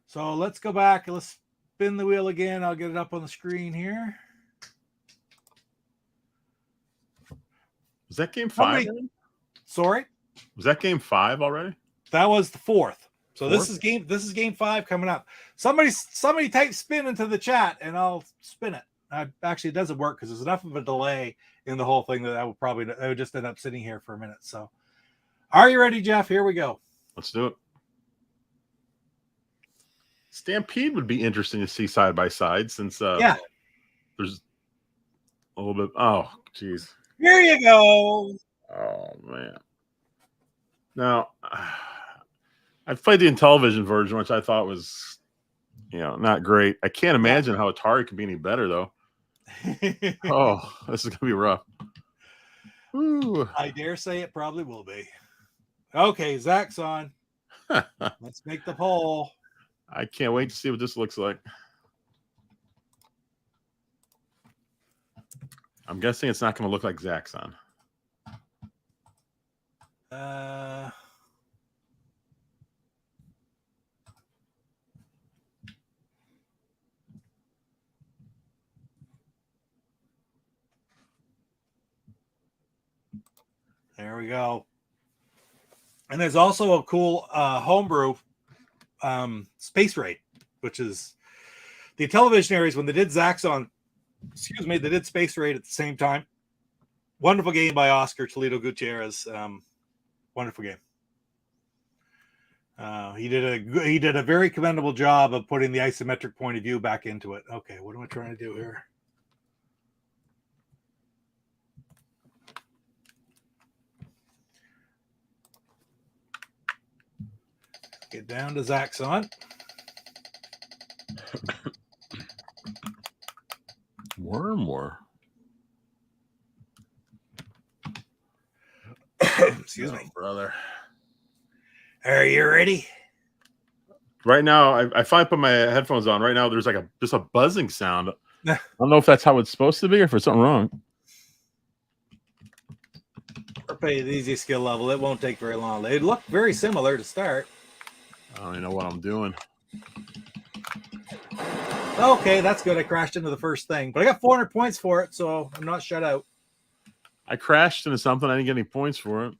So let's go back. Let's spin the wheel again. I'll get it up on the screen here. Was that game 5? Sorry? Was that game 5 already? That was the 4th. So Fourth? this is game 5 coming up. Somebody type spin into the chat and I'll spin it. Actually, it doesn't work because there's enough of a delay in the whole thing that I would just end up sitting here for a minute. So are you ready, Jeff? Here we go. Let's do it. Stampede would be interesting to see side by side since Yeah. there's a little bit. Oh, geez. Here you go. Oh, man. Now, I've played the Intellivision version, which I thought was, not great. I can't imagine how Atari can be any better, though. Oh, this is going to be rough. Ooh. I dare say it probably will be. Okay, Zach's on. Let's make the poll. I can't wait to see what this looks like. I'm guessing it's not going to look like Zach's on. There we go. And there's also a cool homebrew Space Raid, which is the Intellivision areas when they did Zaxxon. Excuse me, they did Space Raid at the same time. Wonderful game by Oscar Toledo Gutierrez. Wonderful game. He did a very commendable job of putting the isometric point of view back into it. Okay, what am I trying to do here? Get down to Zaxxon. More. Excuse me, brother. Are you ready? Right now, I finally put my headphones on. Right now, there's like just a buzzing sound. I don't know if that's how it's supposed to be or if there's something wrong. Or play the easy skill level. It won't take very long. They look very similar to start. I don't even know what I'm doing. Okay, that's good. I crashed into the first thing, but I got 400 points for it, so I'm not shut out. I crashed into something. I didn't get any points for it.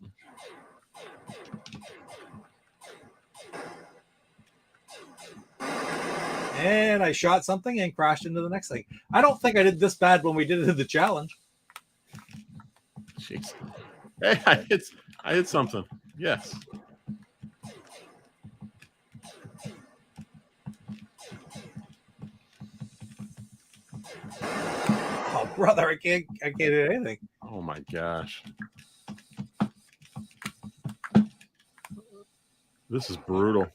And I shot something and crashed into the next thing. I don't think I did this bad when we did it in the challenge. Jeez. Hey, I hit something. Yes. Oh, brother, I can't do anything. Oh my gosh. This is brutal.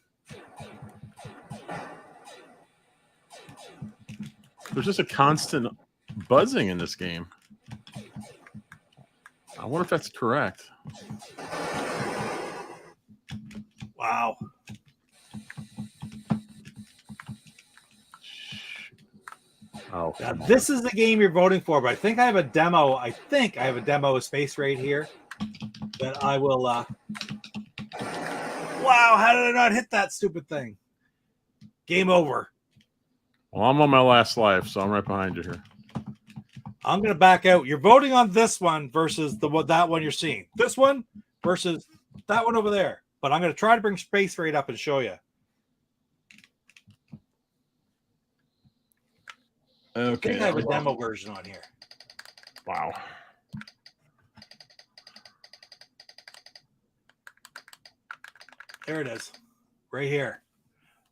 There's just a constant buzzing in this game. I wonder if that's correct. Wow. Oh, Now, this is the game you're voting for, but I think I have a demo. I think I have a demo of Space Raid here that I will. Wow, how did I not hit that stupid thing? Game over. Well, I'm on my last life, so I'm right behind you here. I'm going to back out. You're voting on this one versus that one you're seeing. This one versus that one over there. But I'm going to try to bring Space Raid up and show you. Okay. I think I have a demo version on here. Wow. There it is. Right here.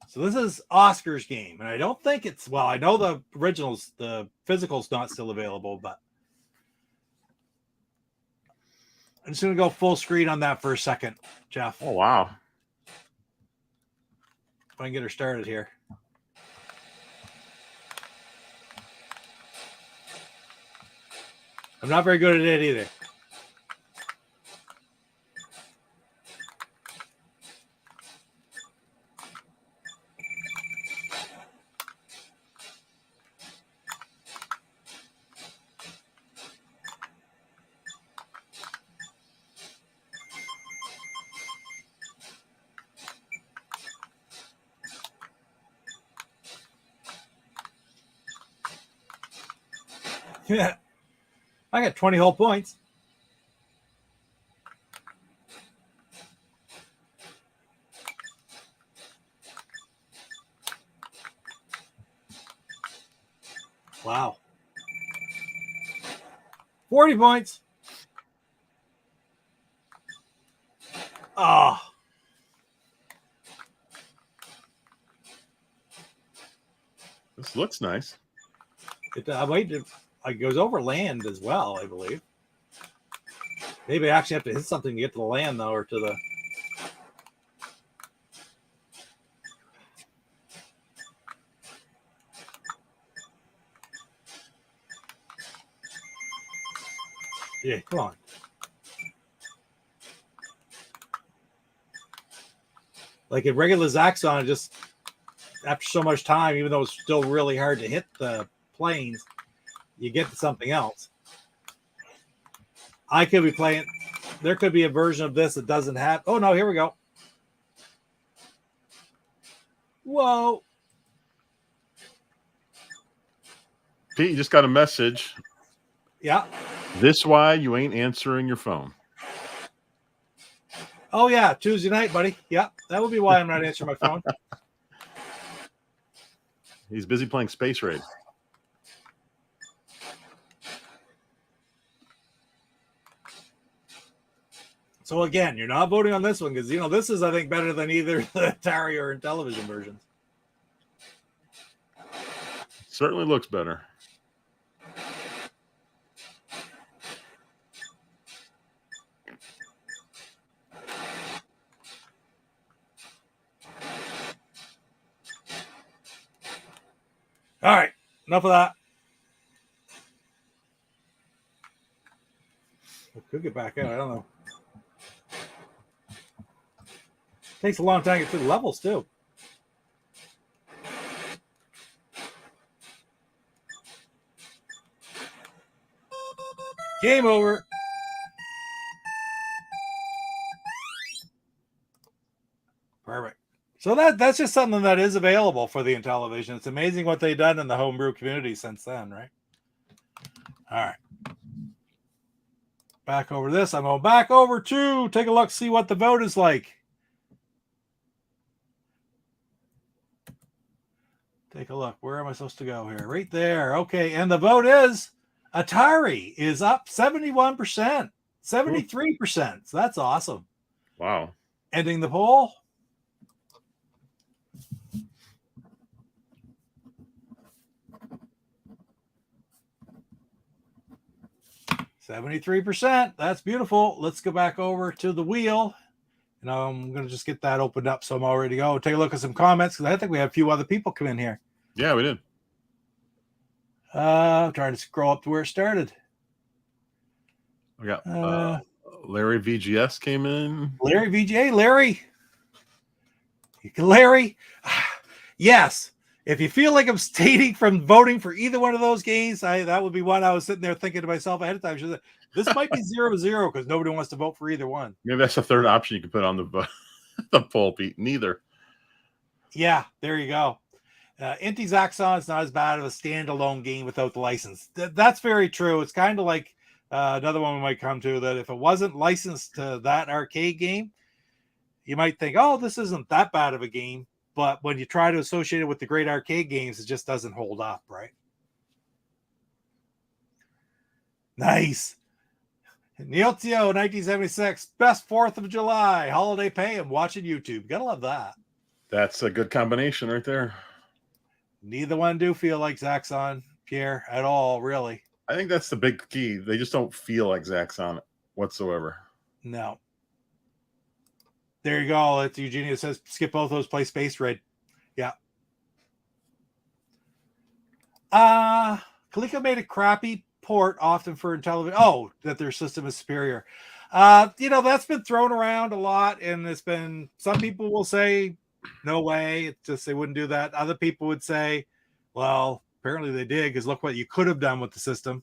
So this is Oscar's game. And I don't think it's, well, I know the originals, the physical's not still available, but I'm just going to go full screen on that for a second, Jeff. Oh, wow. If I can get her started here. I'm not very good at it either. Yeah, I got 20 whole points. Wow. 40 points. Oh. This looks nice. It goes over land as well, I believe. Maybe I actually have to hit something to get to the land, though, or to the... Yeah, come on. Like in regular Zaxxon, just after so much time, even though it's still really hard to hit the planes, you get to something else. I could be playing. There could be a version of this that doesn't have. Oh, no, here we go. Whoa. Pete, you just got a message. Yeah. This why you ain't answering your phone. Oh, yeah. Tuesday night, buddy. Yeah. That would be why I'm not answering my phone. He's busy playing Space Raid. So, again, you're not voting on this one because, this is, I think, better than either the Atari or Intellivision versions. Certainly looks better. All right. Enough of that. I could get back out. I don't know. Takes a long time to get through the levels, too. Game over. Perfect. So that's just something that is available for the Intellivision. It's amazing what they've done in the homebrew community since then, right? All right. Back over this. I'm going back over to take a look, see what the vote is like. Take a look. Where am I supposed to go here? Right there. Okay. And the vote is Atari is up 71%, 73%. So that's awesome. Wow. Ending the poll. %. That's beautiful. Let's go back over to the wheel. And I'm going to just get that opened up so I'm all ready to go. Take a look at some comments because I think we have a few other people come in here. Yeah, we did. I'm trying to scroll up to where it started. We got Larry VGS came in. Larry VGA. Larry. Yes. If you feel like I'm stating from voting for either one of those games, that would be one I was sitting there thinking to myself ahead of time. This might be 0-0 because nobody wants to vote for either one. Maybe that's the third option you can put on the poll, Pete. Neither. Yeah, there you go. Inti Zaxxon is not as bad of a standalone game without the license. That's very true. It's kind of like another one we might come to that if it wasn't licensed to that arcade game, you might think, oh, this isn't that bad of a game. But when you try to associate it with the great arcade games, it just doesn't hold up, right? Nice. Neil Teo, 1976, best 4th of July, holiday pay. I'm watching YouTube. Gotta love that. That's a good combination right there. Neither one do feel like Zaxxon, Pierre, at all, really. I think that's the big key. They just don't feel like Zaxxon whatsoever. No. There you go. It's Eugenia says skip both those, play Space Raid. Yeah. Kaliko made a crappy port often for Intellivision. Oh, that their system is superior. That's been thrown around a lot, and it's been, some people will say, no way, it's just they wouldn't do that. Other people would say, well, apparently they did, because look what you could have done with the system.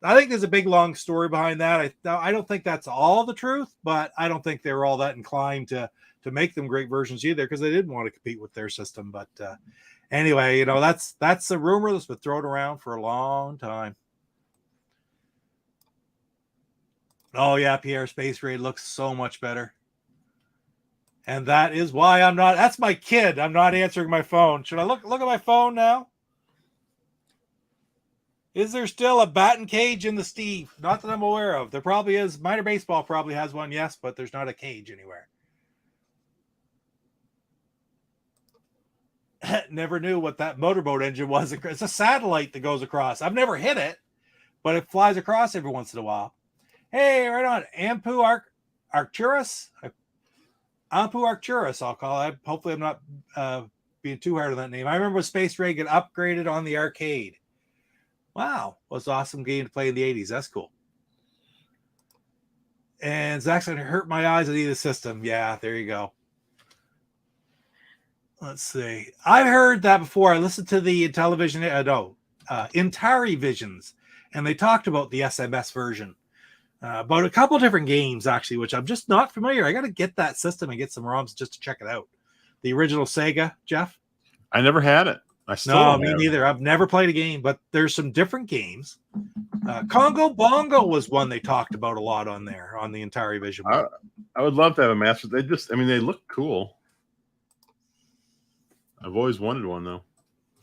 I think there's a big, long story behind that. I don't think that's all the truth, but I don't think they were all that inclined to make them great versions either, because they didn't want to compete with their system. But anyway, that's a rumor that's been thrown around for a long time. Oh yeah, Pierre, Space Raid looks so much better. And that is why I'm not, that's my kid. I'm not answering my phone. Should I look at my phone now? Is there still a batting cage in the Steve? Not that I'm aware of. There probably is. Minor Baseball probably has one, yes, but there's not a cage anywhere. Never knew what that motorboat engine was. It's a satellite that goes across. I've never hit it, but it flies across every once in a while. Hey, right on. Ampu Arcturus? Ampu Arcturus, I'll call it. Hopefully I'm not being too hard on that name. I remember when Space Raid got upgraded on the arcade. Wow, was an awesome game to play in the 80s. That's cool. And Zach's going to hurt my eyes on either system. Yeah, there you go. Let's see. I've heard that before. I listened to the Intellivisions, and they talked about the SMS version. About a couple different games, actually, which I'm just not familiar. I got to get that system and get some ROMs just to check it out. The original Sega, Jeff? I never had it. No, me neither. I've never played a game, but there's some different games. Congo Bongo was one they talked about a lot on there, on the Intellivision. I would love to have a Master. They look cool. I've always wanted one, though.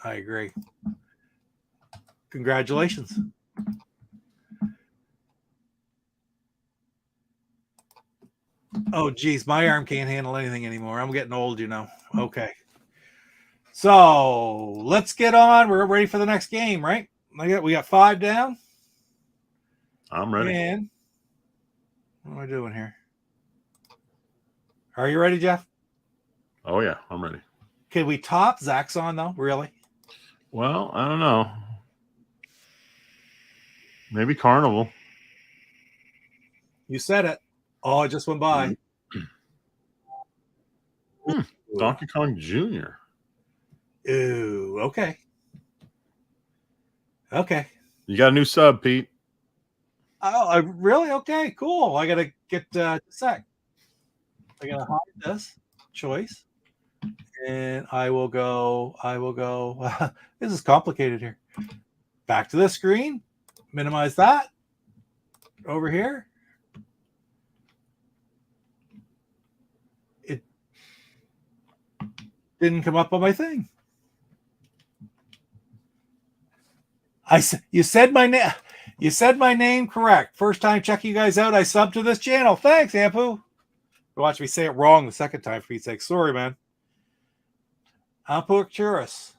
I agree. Congratulations. Oh, geez, my arm can't handle anything anymore. I'm getting old, Okay. So let's get on. We're ready for the next game, right? We got 5 down. I'm ready. And what am I doing here? Are you ready, Jeff? Oh, yeah, I'm ready. Can we top Zach's on, though? Really? Well, I don't know. Maybe Carnival. You said it. Oh, it just went by. Donkey Kong Jr. Ooh, okay. Okay. You got a new sub, Pete. Oh, really? Okay, cool. I gotta get a sec. I gotta hide this choice, and I will go. This is complicated here. Back to the screen. Minimize that. Over here. It didn't come up on my thing. You said my name. You said my name correct. First time checking you guys out. I subbed to this channel. Thanks, Ampu. Watch me say it wrong the second time for Pete's sake. Sorry, man. Ampu Arcturus.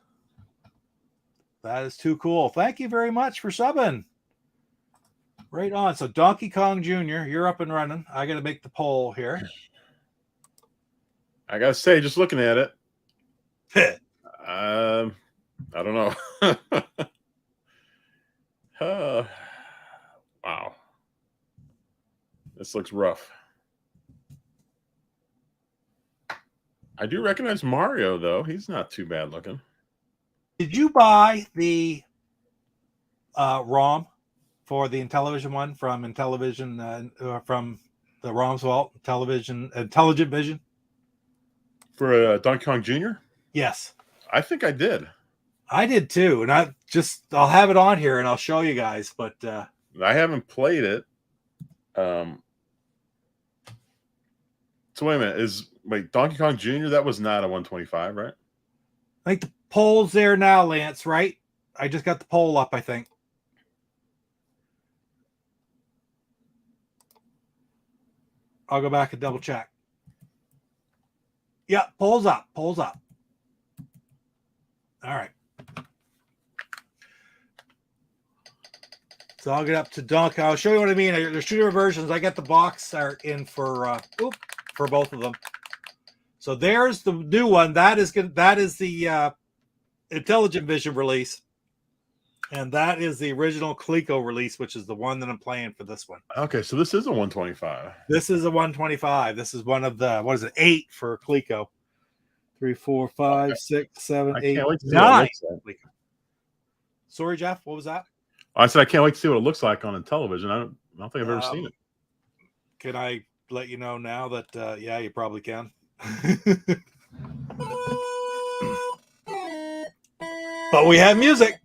That is too cool. Thank you very much for subbing. Right on. So Donkey Kong Jr., you're up and running. I got to make the poll here. I gotta say, just looking at it, I don't know. Wow. This looks rough. I do recognize Mario, though. He's not too bad looking. Did you buy the ROM for the Intellivision one from Intellivision, from the ROM's Vault, Intelligent Vision? For Donkey Kong Jr.? Yes. I think I did. I did too. And I'll have it on here and I'll show you guys, but I haven't played it. So wait a minute. Donkey Kong Jr., that was not a 125, right? I think the poll's there now, Lance, right? I just got the poll up, I think. I'll go back and double check. Yeah, poll's up. Poll's up. All right. So I'll get up to Donkey. I'll show you what I mean. There's 2 different versions. I got the box art in for both of them. So there's the new one. That is good. That is the Intelligent Vision release. And that is the original Coleco release, which is the one that I'm playing for this one. Okay, so this is a 125. This is a 125. This is one of the, what is it, 8 for Coleco. 3, 4, 5, 6, 7, 8, 9. Like. Sorry, Jeff, what was that? I said I can't wait to see what it looks like on a television. I don't think I've ever seen it. Can I let you know now that, yeah, you probably can. But we have music.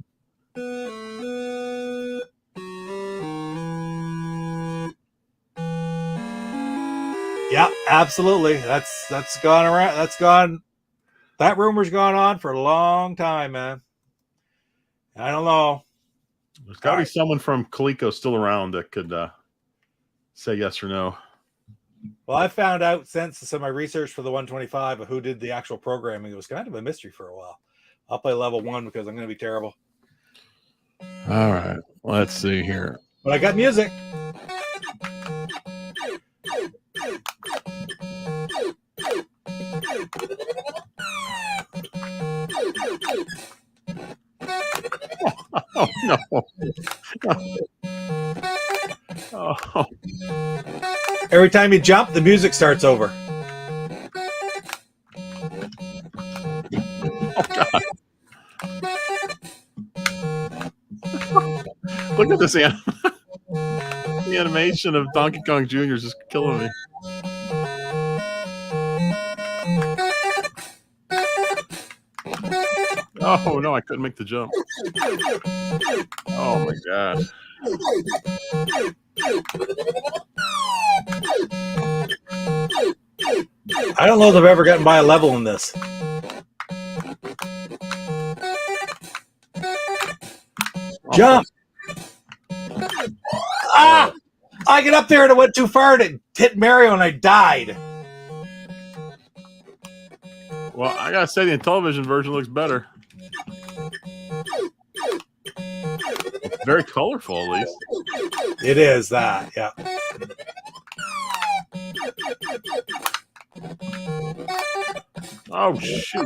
Yeah, absolutely. That's gone around. That's gone. That rumor's gone on for a long time, man. I don't know. There's got to be someone from Coleco still around that could say yes or no. Well, I found out since some of my research for the 125 of who did the actual programming. It was kind of a mystery for a while. I'll play level 1 because I'm going to be terrible. All right. Let's see here. But I got music. Oh, no. Oh. Every time you jump, the music starts over. Oh, God. Look at this the animation of Donkey Kong Jr. is just killing me. Oh, no, I couldn't make the jump. Oh, my God. I don't know if I've ever gotten by a level in this. Jump! Ah! I get up there and it went too far and it hit Mario and I died. Well, I gotta say the Intellivision version looks better. It's very colorful, at least. It is that, yeah. Oh, shoot.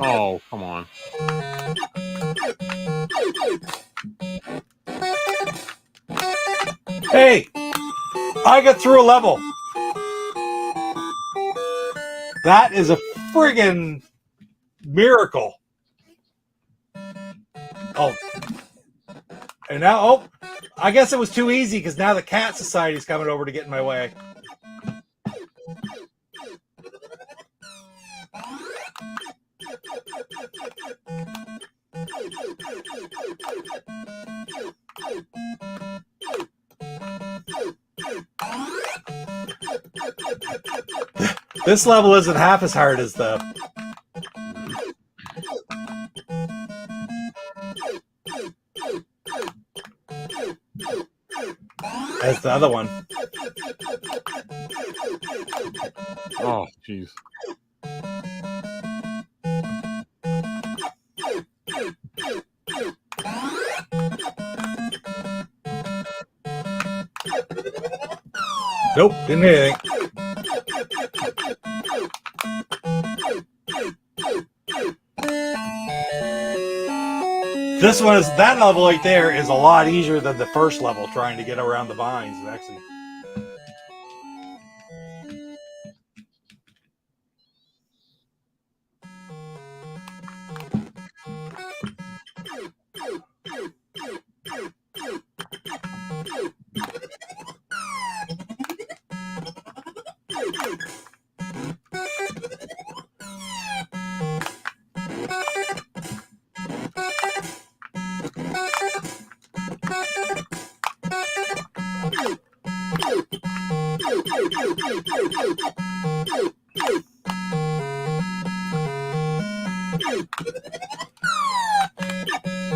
Oh, come on. Hey, I got through a level. That is a friggin' miracle. Oh. And now, oh, I guess it was too easy because now the Cat Society's coming over to get in my way. This level isn't half as hard as the other one. Oh, jeez. Nope, didn't hear anything. This one is, that level right there is a lot easier than the first level trying to get around the vines. Actually.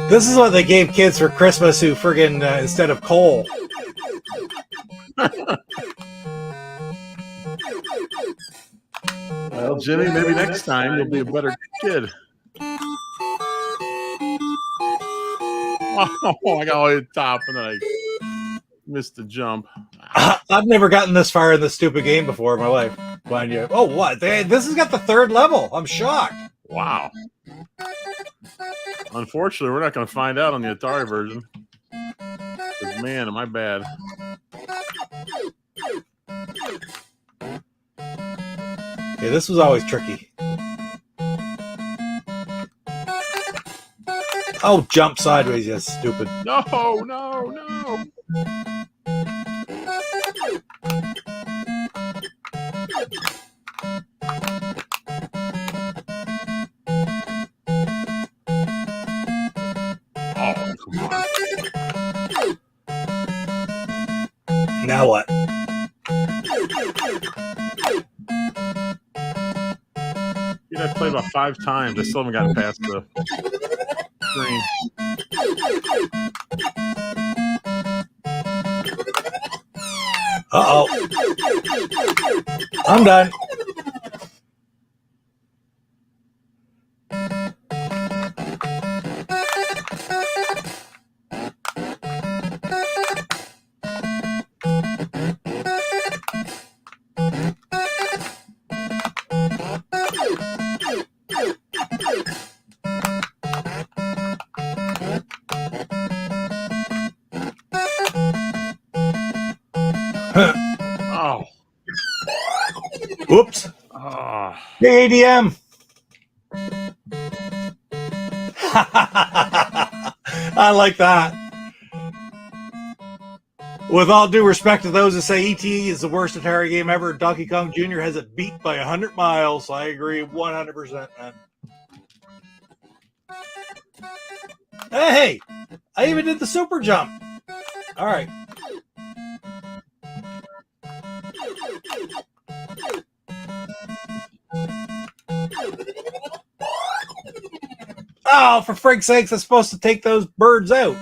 This is what they gave kids for Christmas who friggin' instead of coal. Well, Jimmy, maybe next time you'll be a better kid. Oh, I got all the way to the top and then I missed the jump. I've never gotten this far in this stupid game before in my life. Mind you. Oh, what? This has got the 3rd level. I'm shocked. Wow. Unfortunately, we're not going to find out on the Atari version. 'Cause, man, am I bad. Yeah, this was always tricky. Oh, jump sideways, yes, stupid. No, no, no. Oh, come on. Now what? I played about 5 times. I still haven't gotten past the screen. Uh-oh. I'm done. Oh. Whoops. Oh. The ADM. I like that. With all due respect to those that say ET is the worst Atari game ever, Donkey Kong Jr. has it beat by 100 miles. I agree 100%, man. Hey, I even did the super jump. All right. Oh, for frig's sakes, I'm supposed to take those birds out.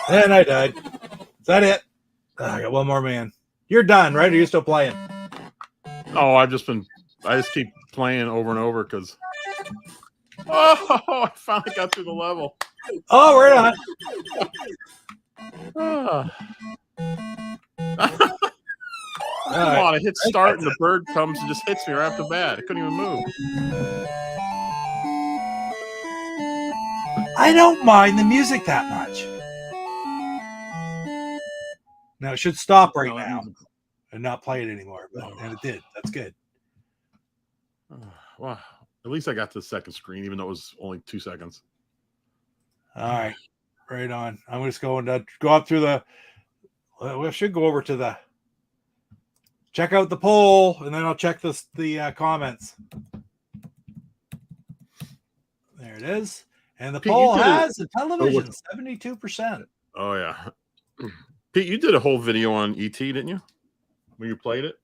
And I died. Is that it? Oh, I got one more man. You're done, right? Or are you still playing? Oh, I just keep playing over and over because. Oh, I finally got through the level. Oh, we're on. Come on, I hit start and the bird comes and just hits me right off the bat. I couldn't even move. I don't mind the music that much. Now it should stop right now and not play it anymore. And it did. That's good. Wow. At least I got to the second screen, even though it was only 2 seconds. All right. Right on. I'm just going to go up through the. We should go over to the. Check out the poll, and then I'll check the comments. There it is. And the Pete, poll has a television, 72%. Oh, yeah. Pete, you did a whole video on ET, didn't you? When you played it?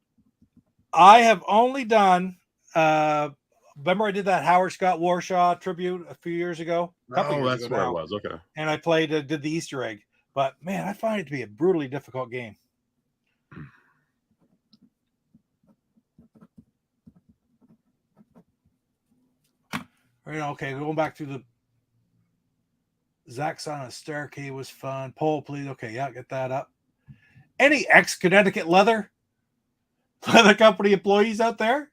I have only done. Remember, I did that Howard Scott Warshaw tribute a few years ago. Oh, that's where it was. Okay. And I did the Easter egg. But man, I find it to be a brutally difficult game. Right, okay, going back to the Zach's on a Starcade was fun. Poll, please. Okay, yeah, get that up. Any ex-Connecticut leather company employees out there?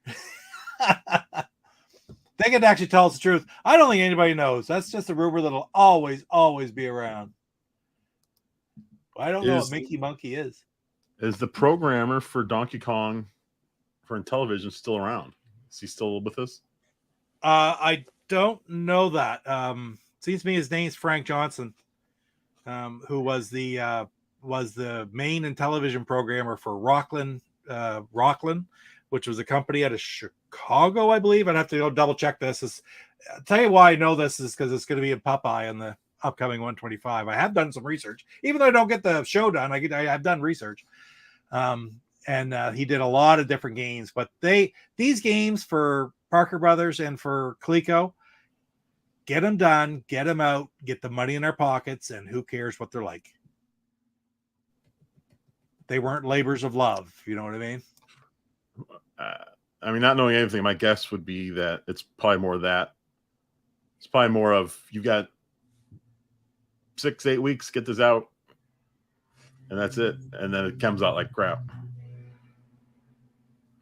They can actually tell us the truth. I don't think anybody knows. That's just a rumor that'll always be around. I don't know what Mickey Monkey is. Is the programmer for Donkey Kong for Intellivision still around? Is he still with us? I don't know that. Seems to me his name's Frank Johnson, who was the main Intellivision programmer for Rockland, which was a company out of Chicago, I believe. I'd have to go double check this. I'll tell you why I know this is because it's going to be in Popeye on the upcoming 125. I have done some research, even though I don't get the show done. I've done research, and he did a lot of different games. But these games for Parker Brothers and for Coleco, get them done, get them out, get the money in our pockets, and who cares what they're like. they weren't labors of love. You know what I mean? I mean, not knowing anything, my guess would be that it's probably more of that. It's probably more of, you got 6-8 weeks, get this out, and that's it. And then it comes out like crap.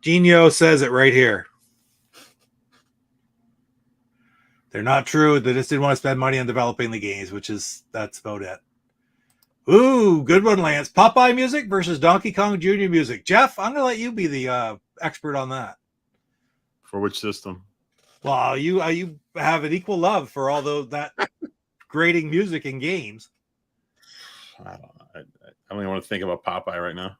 Genio says it right here. They're not true. They just didn't want to spend money on developing the games, that's about it. Ooh, good one, Lance. Popeye music versus Donkey Kong Jr. music. Jeff, I'm going to let you be the expert on that. For which system? Well, you have an equal love for all that grading music in games. I don't even want to think about Popeye right now.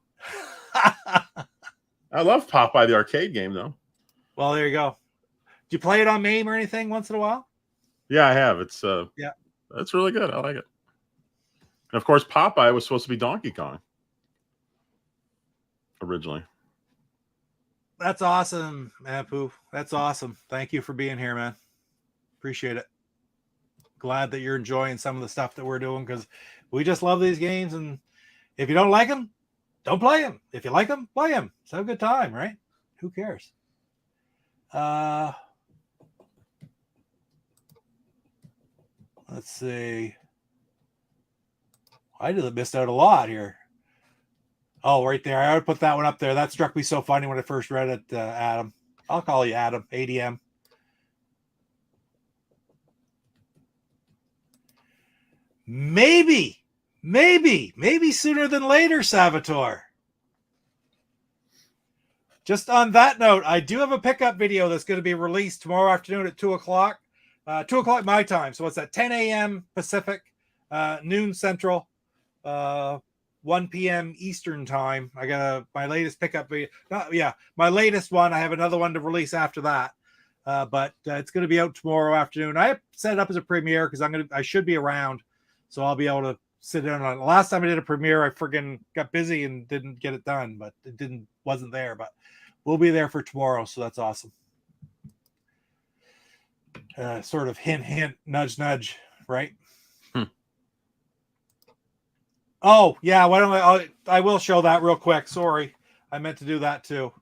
I love Popeye, the arcade game, though. Well, there you go. Do you play it on MAME or anything once in a while? Yeah, I have. It's yeah, that's really good. I like it. And of course, Popeye was supposed to be Donkey Kong originally. That's awesome, Mapu. That's awesome. Thank you for being here, man. Appreciate it. Glad that you're enjoying some of the stuff that we're doing, because we just love these games. And if you don't like them, don't play them. If you like them, play them. Let's have a good time, right? Who cares? Let's see. I did missed out a lot here. Oh, right there. I would put that one up there. That struck me so funny when I first read it, Adam. I'll call you Adam, ADM. Maybe sooner than later, Salvatore. Just on that note, I do have a pickup video that's going to be released tomorrow afternoon at 2 o'clock. 2 o'clock my time. So what's that? 10 a.m. Pacific, noon Central, 1 p.m. Eastern time. I got my latest pickup video. My latest one. I have another one to release after that. But it's going to be out tomorrow afternoon. I set it up as a premiere because I should be around, so I'll be able to sit down on it. Last time I did a premiere, I friggin' got busy and didn't get it done, but it wasn't there. But we'll be there for tomorrow, so that's awesome. Sort of hint, nudge, nudge, right? Oh, yeah, why don't I will show that real quick. Sorry, I meant to do that too.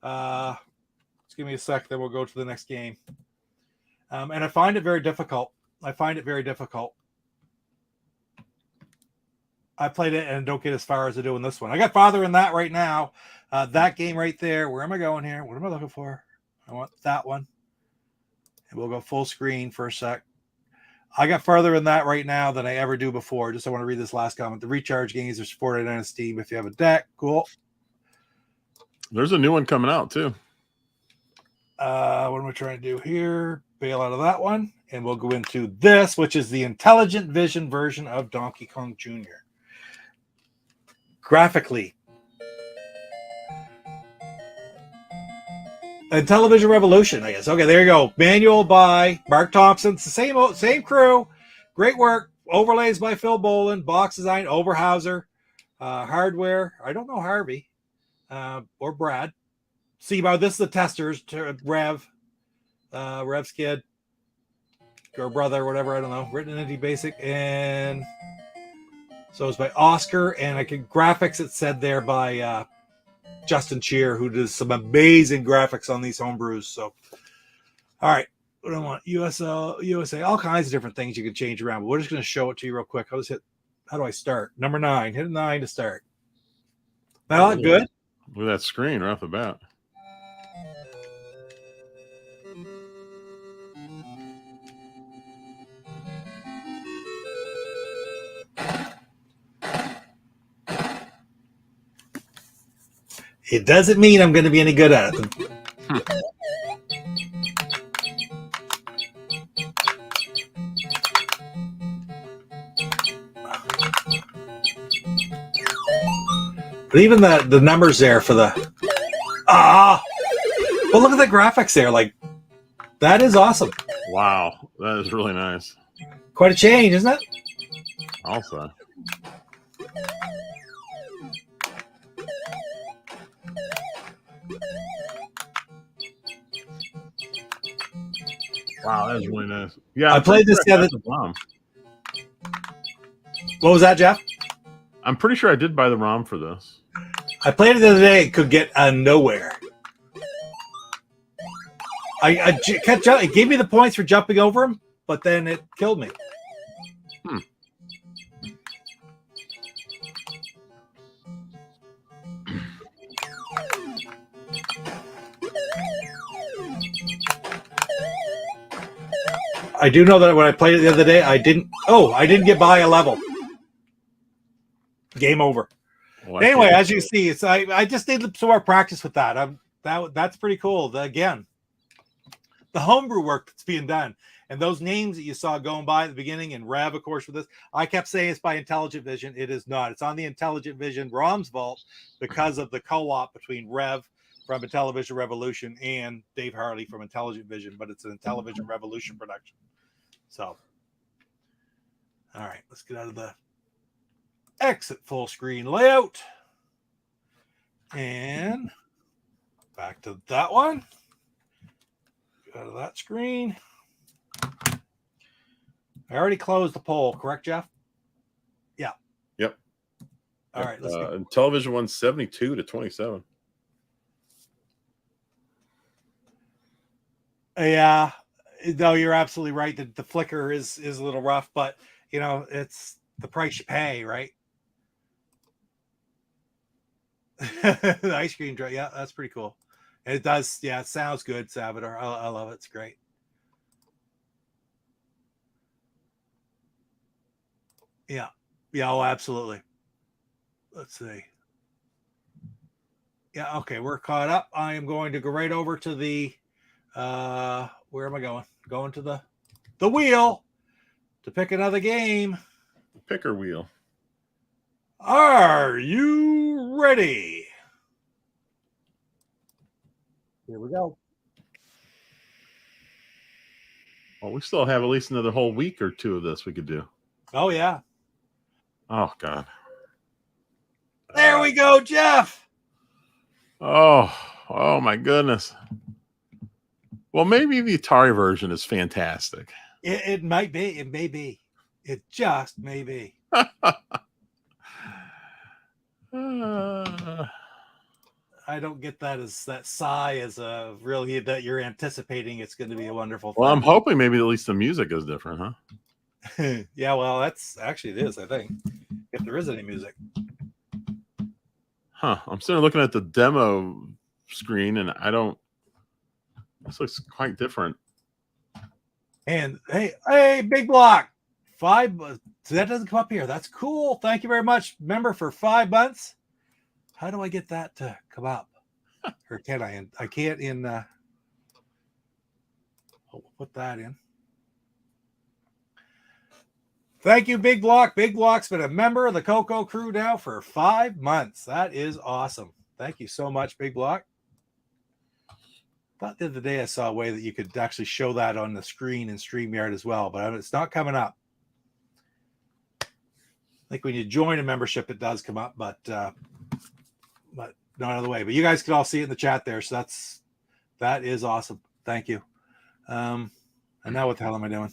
Just give me a sec, then we'll go to the next game. And I find it very difficult. I played it and don't get as far as I do in this one. I got farther in that right now. That game right there. Where am I going here? What am I looking for? I want that one. And we'll go full screen for a sec. I got farther in that right now than I ever do before. Just I want to read this last comment. The recharge games are supported on Steam if you have a deck. Cool. There's a new one coming out too. What am I trying to do here? Bail out of that one. And we'll go into this, which is the Intelligent Vision version of Donkey Kong Jr. Graphically. Intellivision Revolution, I guess. Okay, there you go. Manual by Mark Thompson. It's the same crew. Great work. Overlays by Phil Boland. Box design, Oberhauser. Hardware. I don't know Harvey or Brad. See, about this is the testers. Rev's kid or brother, whatever. I don't know. Written in Indie Basic. And so it's by Oscar. And graphics, it said there by Justin Cheer, who does some amazing graphics on these homebrews. So, all right, what do I want? USA, all kinds of different things you can change around. But we're just going to show it to you real quick. How do I start? Number 9. Hit 9 to start. That look good? Look at that screen right off the bat. It doesn't mean I'm going to be any good at it. But even the numbers there for the... well, look at the graphics there. Like, that is awesome. Wow, that is really nice. Quite a change, isn't it? Also. Wow, that's really nice. Yeah, I played this the other. What was that, Jeff? I'm pretty sure I did buy the ROM for this. I played it the other day. It could get nowhere. I kept it gave me the points for jumping over him, but then it killed me. I do know that when I played it the other day, I didn't get by a level. Game over. Well, anyway, as you see, it's I just need some more practice with that. That's pretty cool. Again, the homebrew work that's being done, and those names that you saw going by at the beginning, and Rev, of course, with this, I kept saying it's by Intelligent Vision. It is not. It's on the Intelligent Vision ROMs vault because of the co-op between Rev from Intellivision Revolution and Dave Harley from Intelligent Vision, but it's an Intellivision Revolution production. So, all right, let's get out of the exit full screen layout and back to that one. Get out of that screen. I already closed the poll, correct, Jeff? Yeah. Yep. All right, let's go. Intellivision won 72-27. Yeah, no, you're absolutely right. The flicker is a little rough, but you know, it's the price you pay, right? The ice cream tray, yeah, that's pretty cool. And it does, yeah, it sounds good, Salvador. I love it. It's great. Yeah, oh, absolutely. Let's see. Yeah, okay, we're caught up. I am going to go right over to the where am I going? Going to the wheel to pick another game. Picker wheel. Are you ready? Here we go. Well, we still have at least another whole week or two of this we could do. Oh, yeah. Oh, God. There we go, Jeff. Oh, my goodness. Well, maybe the Atari version is fantastic. It might be. It may be. It just may be. I don't get that as that sigh as a really that you're anticipating it's going to be a wonderful thing. Well, I'm hoping maybe at least the music is different, huh? Yeah, well, that's actually it is, I think. If there is any music. Huh. I'm sitting looking at the demo screen and I don't. This looks quite different. And hey, Big Block, 5. So that doesn't come up here. That's cool. Thank you very much, member, for 5 months. How do I get that to come up? Or can I? I can't in. I'll put that in. Thank you, Big Block. Big Block's been a member of the Coco crew now for 5 months. That is awesome. Thank you so much, Big Block. Thought the other day I saw a way that you could actually show that on the screen in StreamYard as well, but it's not coming up. I think when you join a membership, it does come up, but not another way. But you guys can all see it in the chat there, so that is awesome. Thank you. And now what the hell am I doing?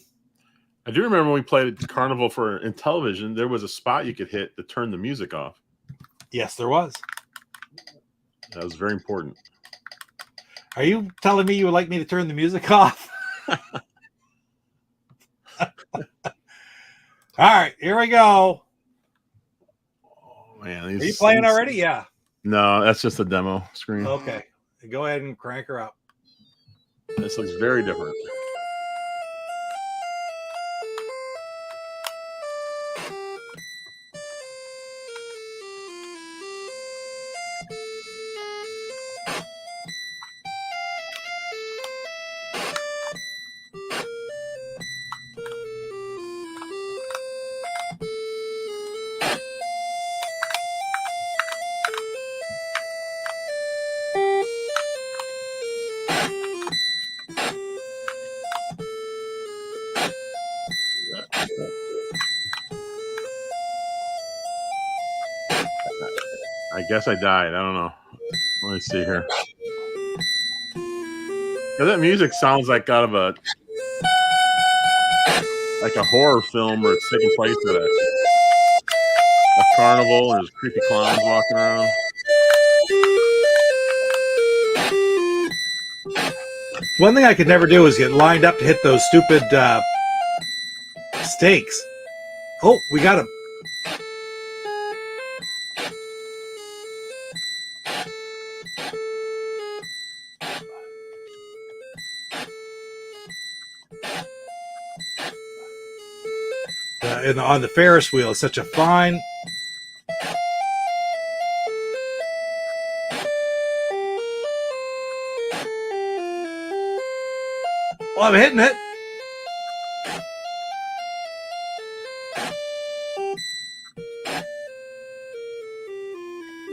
I do remember when we played at Carnival for Intellivision, there was a spot you could hit to turn the music off. Yes, there was. That was very important. Are you telling me you would like me to turn the music off? All right, here we go. Oh, man. Are you playing already? Yeah. No, that's just a demo screen. Okay. Go ahead and crank her up. This looks very different. I guess I died. I don't know. Let me see here. That music sounds like out of a horror film where it's taking place at a carnival and there's creepy clowns walking around. One thing I could never do is get lined up to hit those stupid stakes. Oh, we got him. On the Ferris wheel, it's such a fine. Oh, I'm hitting it.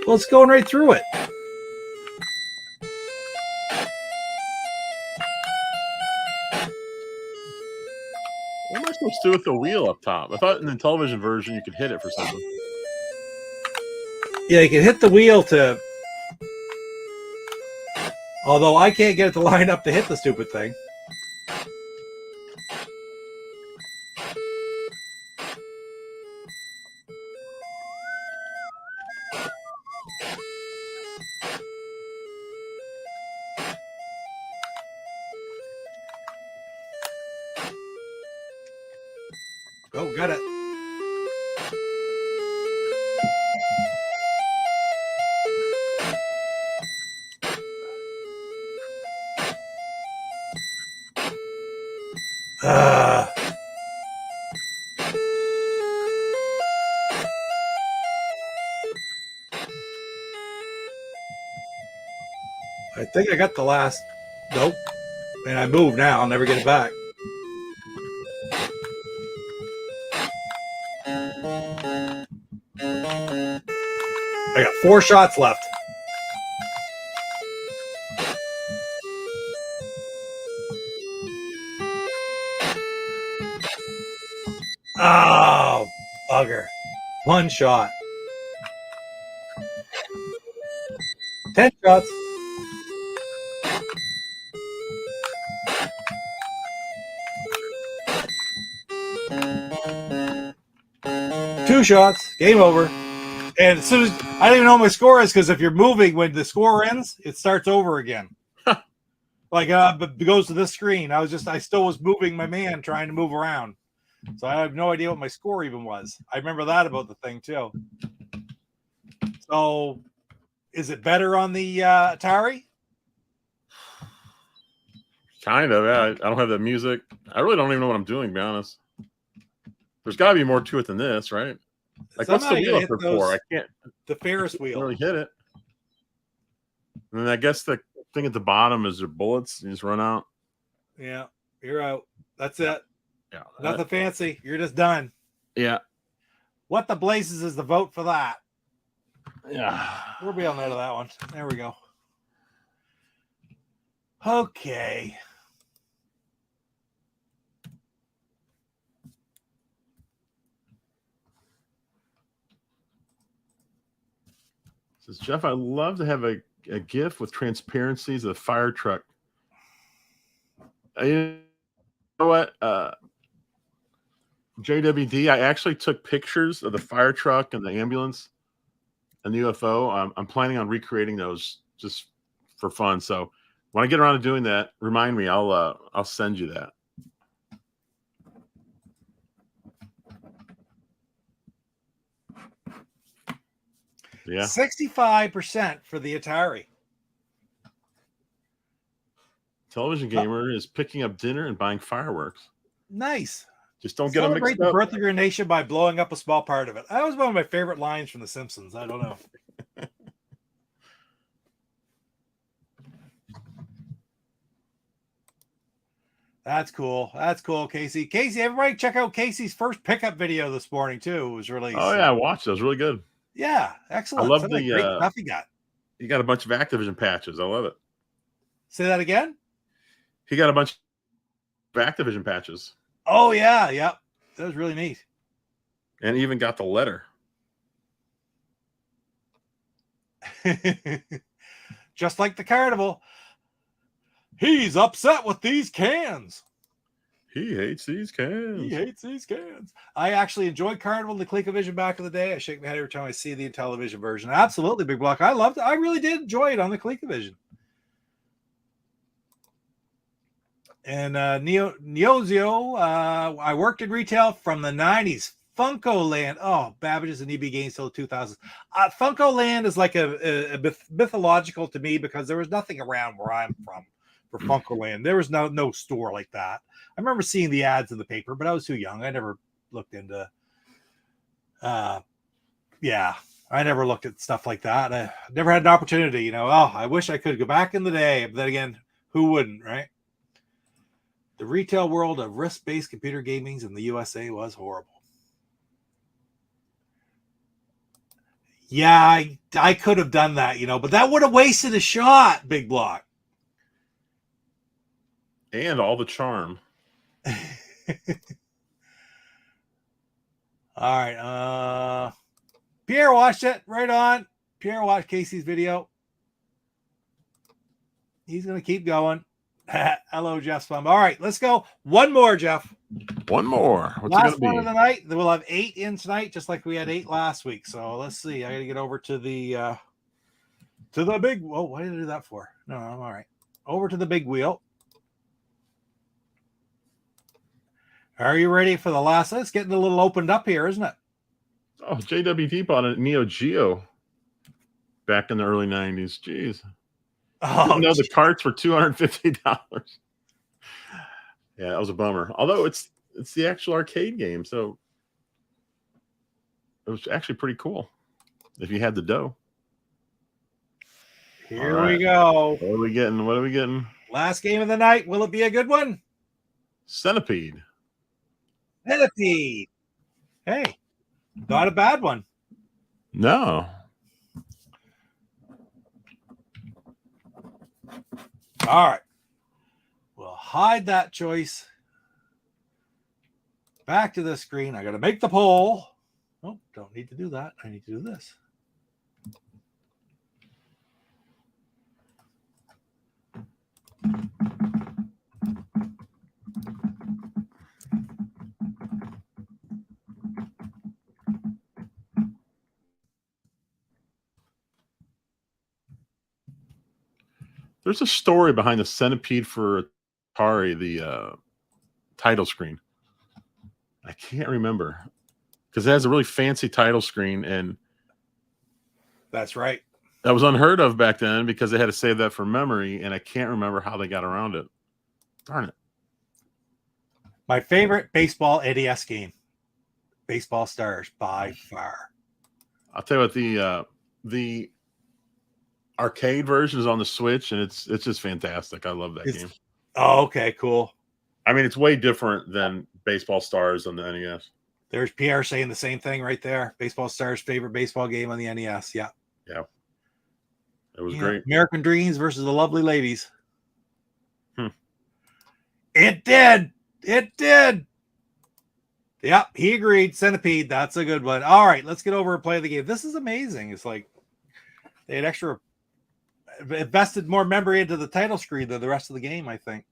Well, it's going right through it. What am I supposed to do with the wheel up top? I thought in the television version you could hit it for something. Yeah, you can hit the wheel to... Although I can't get it to line up to hit the stupid thing. Oh, got it. I think I got the last. Nope. And I moved now. I'll never get it back. I got 4 shots left. Oh, bugger. 1 shot. 10 shots. Two shots. Game over. And as soon as I don't even know what my score is, because if you're moving when the score ends, it starts over again. Like it goes to this screen. I still was moving my man, trying to move around. So I have no idea what my score even was. I remember that about the thing too. So is it better on the Atari? Kind of, yeah. I don't have that music. I really don't even know what I'm doing, to be honest. There's got to be more to it than this, right? Like, what's the wheel up there for? I can't. The Ferris wheel. Really hit it. And then I guess the thing at the bottom is your bullets. You just run out. Yeah, you're out. That's it. Yeah. Nothing fancy. You're just done. Yeah. What the blazes is the vote for that? Yeah. We'll be on there to that one. There we go. Okay. Says Jeff, I'd love to have a GIF with transparencies of the fire truck. You know what? JWD, I actually took pictures of the fire truck and the ambulance and the UFO. I'm planning on recreating those just for fun. So when I get around to doing that, remind me. I'll send you that. Yeah. 65% for the Atari. Television gamer is picking up dinner and buying fireworks. Nice. Just don't get them mixed Celebrate the up. birth of your nation by blowing up a small part of it. That was one of my favorite lines from The Simpsons. I don't know. That's cool. That's cool, Casey. Casey, everybody check out Casey's first pickup video this morning, too. It was released. Oh, yeah, I watched it. It was really good. Yeah, excellent. I love Some the great stuff he got. He got a bunch of Activision patches. I love it. Say that again? He got a bunch of Activision patches. Oh, yeah. Yep. That was really neat. And even got the letter. Just like the carnival. He's upset with these cans. He hates these cans. He hates these cans. I actually enjoyed Carnival and the ColecoVision back in the day. I shake my head every time I see the Intellivision version. Absolutely, Big Block. I loved it. I really did enjoy it on the ColecoVision. And Neozio, I worked in retail from the 90s. Funko Land. Oh, Babbage's and EB Games till the 2000s. Funko Land is like a mythological to me because there was nothing around where I'm from for Funko Land. There was no store like that. I remember seeing the ads in the paper, but I was too young. I never looked into yeah, I never looked at stuff like that. I never had an opportunity, you know. Oh, I wish I could go back in the day, but then again, who wouldn't, right? The retail world of risk-based computer gaming in the USA was horrible. Yeah, I could have done that, you know, but that would have wasted a shot, Big Block. And all the charm. All right. Pierre watched it. Right on. Pierre watched Casey's video. He's going to keep going. Hello, Jeff's fun. All right, let's go. One more, Jeff. One more. What's Last it one going of the night. We'll have 8 in tonight, just like we had 8 last week. So let's see. I got to get over to the big. Oh, what did I do that for? No, I'm all right. Over to the big wheel. Are you ready for the last? It's getting a little opened up here, isn't it? Oh, JWT bought a Neo Geo back in the early 90s. Jeez. Oh, no, the carts were $250. Yeah, that was a bummer. Although it's the actual arcade game, so it was actually pretty cool if you had the dough. Here we go. What are we getting? What are we getting? Last game of the night. Will it be a good one? Centipede. Centipede. Hey, not a bad one. No. All right. We'll hide that choice. Back to the screen. I got to make the poll. Oh, don't need to do that. I need to do this. There's a story behind the Centipede for Atari, the title screen. I can't remember because it has a really fancy title screen, and That's right. that was unheard of back then because they had to save that for memory, and I can't remember how they got around it. Darn it. My favorite baseball NES game. Baseball Stars by far. I'll tell you what, the arcade version is on the Switch, and it's just fantastic. I love that game. Oh, okay, cool. I mean, it's way different than Baseball Stars on the NES. There's Pierre saying the same thing right there. Baseball Stars' favorite baseball game on the NES. Yeah. Yeah. It was great. American Dreams versus the Lovely Ladies. It did. It did. Yep, he agreed. Centipede, that's a good one. All right, let's get over and play the game. This is amazing. It's like they had invested more memory into the title screen than the rest of the game, I think.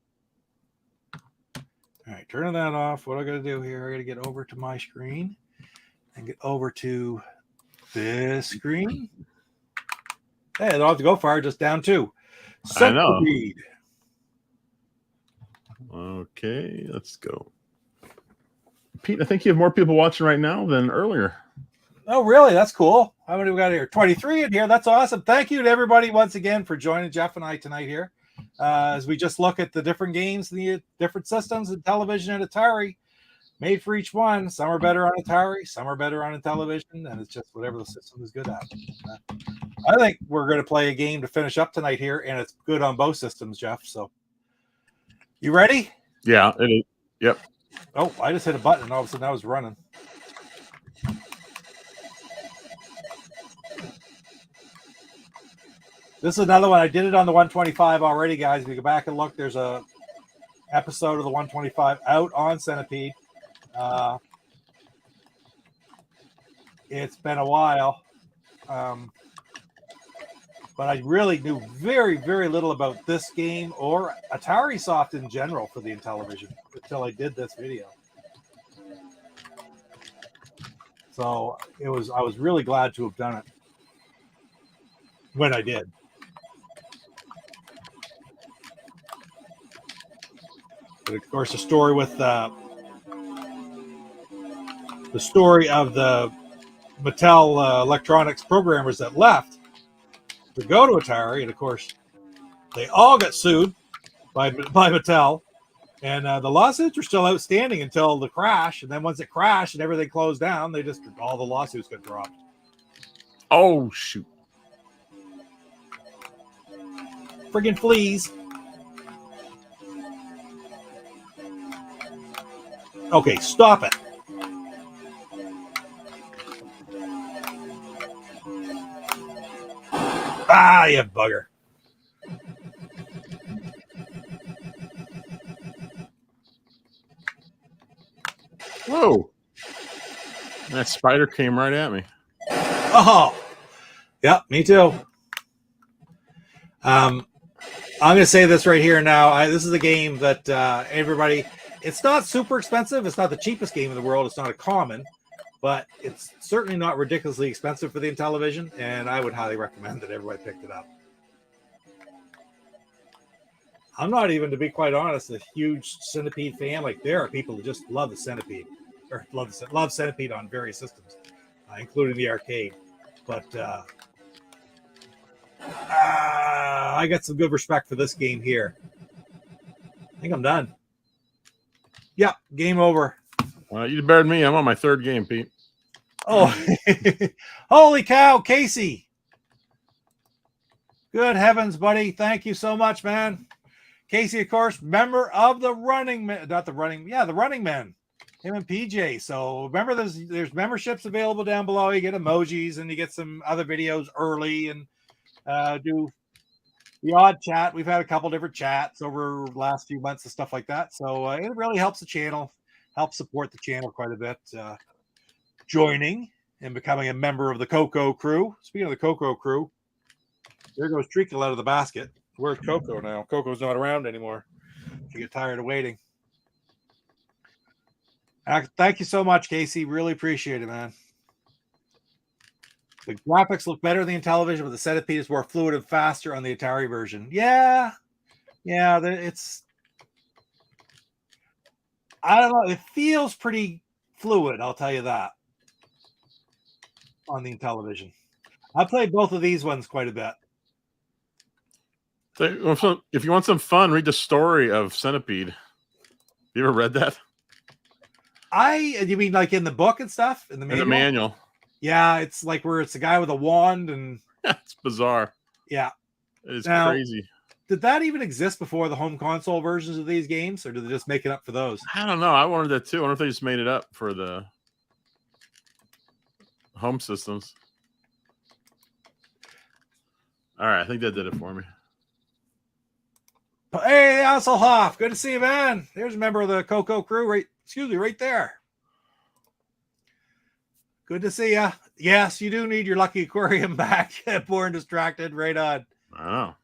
All right, turning that off. What I got to do here, I got to get over to my screen and get over to this screen. Hey, I don't have to go far, just down 2. Centipede. Okay, let's go. Pete, I think you have more people watching right now than earlier. Oh, really? That's cool. How many we got here? 23 in here. That's awesome. Thank you to everybody once again for joining Jeff and I tonight here as we just look at the different games, the different systems, and television and Atari made for each one. Some are better on Atari, some are better on television, and it's just whatever the system is good at. I think we're going to play a game to finish up tonight here, and it's good on both systems, Jeff. So, you ready? Yeah, it is. Yep. Oh, I just hit a button, and all of a sudden I was running. This is another one. I did it on the 125 already, guys. If you go back and look, there's a episode of the 125 out on Centipede. It's been a while. But I really knew very, very little about this game or Atari Soft in general for the Intellivision until I did this video. So I was really glad to have done it when I did. But of course, the story with the story of the Mattel electronics programmers that left to go to Atari, and of course, they all got sued by Mattel, and the lawsuits are still outstanding until the crash. And then once it crashed and everything closed down, they just all the lawsuits got dropped. Oh shoot! Friggin' fleas. Okay, stop it. Ah, you bugger. Whoa! That spider came right at me. Oh, yeah, me too. I'm going to say this right here now. This is a game that everybody, it's not super expensive. It's not the cheapest game in the world. It's not a common, but it's certainly not ridiculously expensive for the Intellivision, and I would highly recommend that everybody picked it up. I'm not even, to be quite honest, a huge Centipede fan. Like, there are people who just love the Centipede, or love Centipede on various systems, including the arcade. But I got some good respect for this game here. I think I'm done. Yep, game over. You did better than me. I'm on my third game, Pete. Oh, holy cow, Casey. Good heavens, buddy. Thank you so much, man. Casey, of course, member of the Running Man, the Running Man, him and PJ. So remember, there's memberships available down below. You get emojis and you get some other videos early and do the odd chat. We've had a couple different chats over the last few months and stuff like that. So it really helps the channel, helps support the channel quite a bit. Joining and becoming a member of the Coco crew. Speaking of the Coco crew, there goes Treacle out of the basket. Where's Coco now? Coco's not around anymore. You get tired of waiting. Thank you so much, Casey. Really appreciate it, man. The graphics look better than the Intellivision, but the Centipede is more fluid and faster on the Atari version. Yeah, it's. I don't know. It feels pretty fluid. I'll tell you that. On the Intellivision, I played both of these ones quite a bit. So if you want some fun, read the story of Centipede. You ever read that? You mean like in the book and stuff? In the manual? Yeah, it's like where it's a guy with a wand and it's bizarre. Yeah. It's crazy. Did that even exist before the home console versions of these games, or did they just make it up for those? I don't know. I wondered that too. I wonder if they just made it up for the home systems. All right, I think that did it for me. Hey, Hasselhoff, good to see you, man. There's a member of the Coco crew, right there. Good to see you. Yes, you do need your Lucky Aquarium back. Born Distracted, right on. Wow.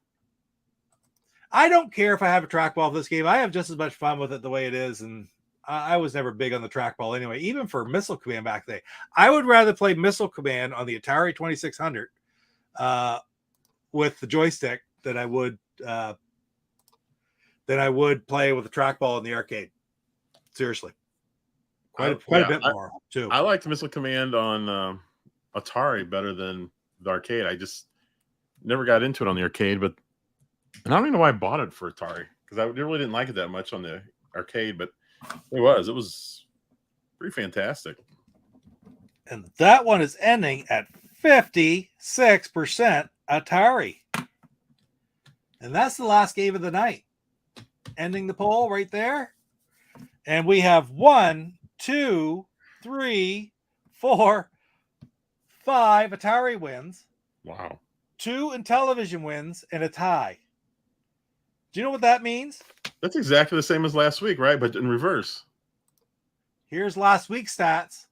I don't care if I have a trackball for this game. I have just as much fun with it the way it is, and I was never big on the trackball anyway, even for Missile Command back then. I would rather play Missile Command on the Atari 2600 with the joystick than I would play with the trackball in the arcade. Seriously. Quite a bit more, too. I liked Missile Command on Atari better than the arcade. I just never got into it on the arcade, and I don't even know why I bought it for Atari, because I really didn't like it that much on the arcade, but it was pretty fantastic. And that one is ending at 56% Atari. And that's the last game of the night. Ending the poll right there. And we have 1, 2, 3, 4, 5 Atari wins. Wow. 2 Intellivision wins and a tie. Do you know what that means? That's exactly the same as last week, right? But in reverse. Here's last week's stats.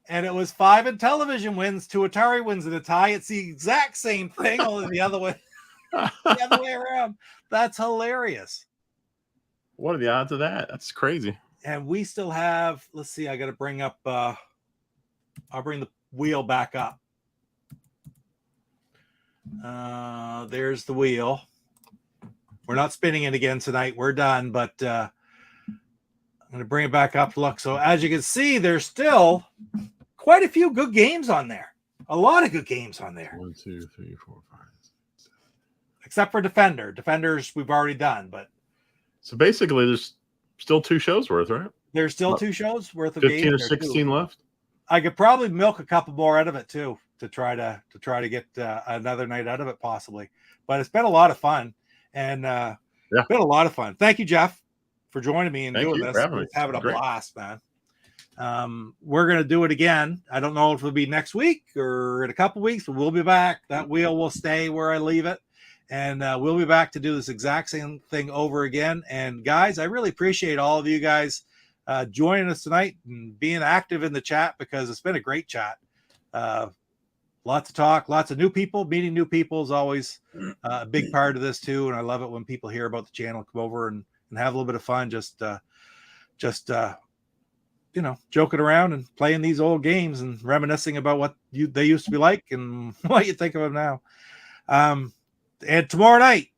And it was 5 Intellivision wins, 2 Atari wins and a tie. It's the exact same thing, only the other way. The other way around. That's hilarious. What are the odds of that? That's crazy. And we still have, let's see, I got to bring up, I'll bring the wheel back up. There's the wheel. We're not spinning it again tonight. We're done, but I'm going to bring it back up to look. So as you can see, there's still quite a few good games on there. A lot of good games on there. 1, 2, 3, 4, 5. Except for Defender. Defenders we've already done, but So basically, there's still 2 shows worth, right? there's still 2 shows worth of 15 games. or there, 16 too. left. I could probably milk a couple more out of it too to try to get another night out of it possibly. But it's been a lot of fun, and it's been a lot of fun. Thank you, Jeff, for joining me and doing this. Having a blast, man. We're gonna do it again. I don't know if it'll be next week or in a couple weeks, but we'll be back. That wheel will stay where I leave it, and we'll be back to do this exact same thing over again. And guys, I really appreciate all of you guys joining us tonight and being active in the chat, because it's been a great chat. Lots of talk, lots of new people. Meeting new people is always a big part of this too, and I love it when people hear about the channel, come over and have a little bit of fun, just you know, joking around and playing these old games and reminiscing about what they used to be like and what you think of them now. And tomorrow night,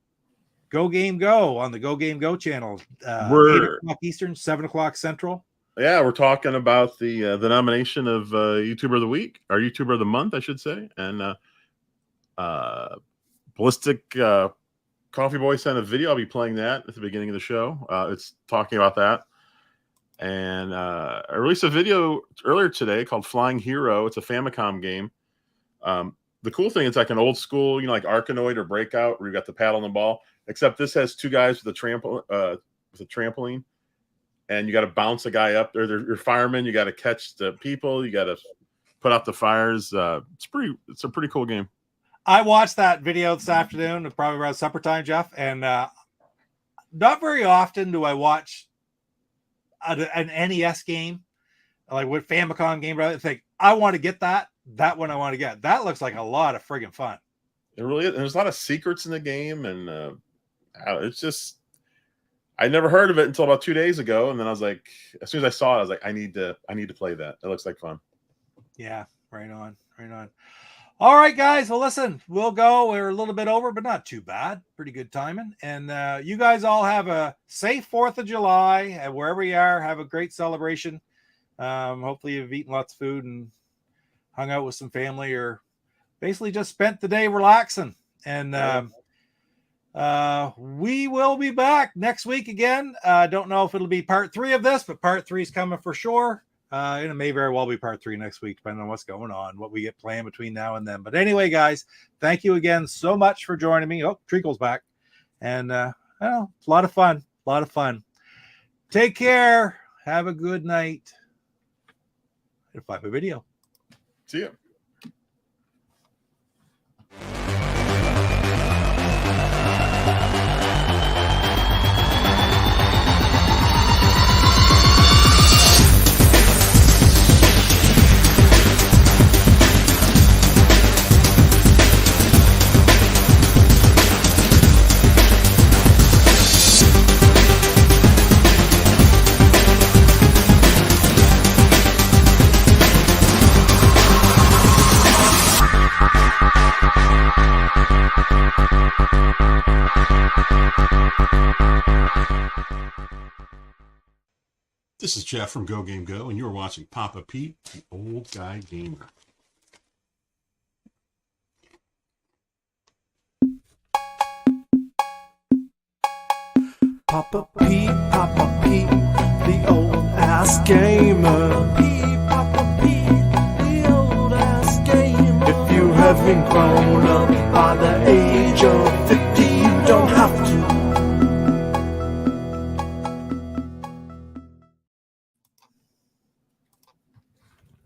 Go Game Go on the Go Game Go channel. 8:00 Eastern, 7:00 Central. Yeah, we're talking about the nomination of YouTuber of the Week, or YouTuber of the Month, I should say. And Ballistic Coffee Boy sent a video. I'll be playing that at the beginning of the show. It's talking about that. And I released a video earlier today called Flying Hero. It's a Famicom game. The cool thing, it's like an old school, you know, like Arkanoid or Breakout, where you got the paddle and the ball. Except this has 2 guys with a trampoline, and you got to bounce a guy up there. You're firemen. You got to catch the people. You got to put out the fires. It's a pretty cool game. I watched that video this afternoon, probably around supper time, Jeff. And not very often do I watch an NES game, like what Famicom game. I think I want to get that one. I want to get that. Looks like a lot of friggin' fun. It really is. There's a lot of secrets in the game, and it's just, I never heard of it until about 2 days ago, and then I was like, as soon as I saw it, I was like, I need to play that. It looks like fun. Yeah, right on. All right, guys. Well, listen, we'll go. We're a little bit over, but not too bad. Pretty good timing. And you guys all have a safe 4th of July, and wherever you are, have a great celebration. Hopefully you've eaten lots of food and hung out with some family, or basically just spent the day relaxing. And we will be back next week again. Don't know if it'll be part 3 of this, but part 3 is coming for sure. And it may very well be part 3 next week, depending on what's going on, what we get planned between now and then. But anyway, guys, thank you again so much for joining me. Oh, Treacle's back. And well, it's a lot of fun. Take care. Have a good night. And find my video. See ya. This is Jeff from Go Game Go, and you're watching Papa Pete, the Old Guy Gamer. Papa Pete, the old ass gamer. Papa Pete, the old ass gamer. If you haven't grown up by the age of 50,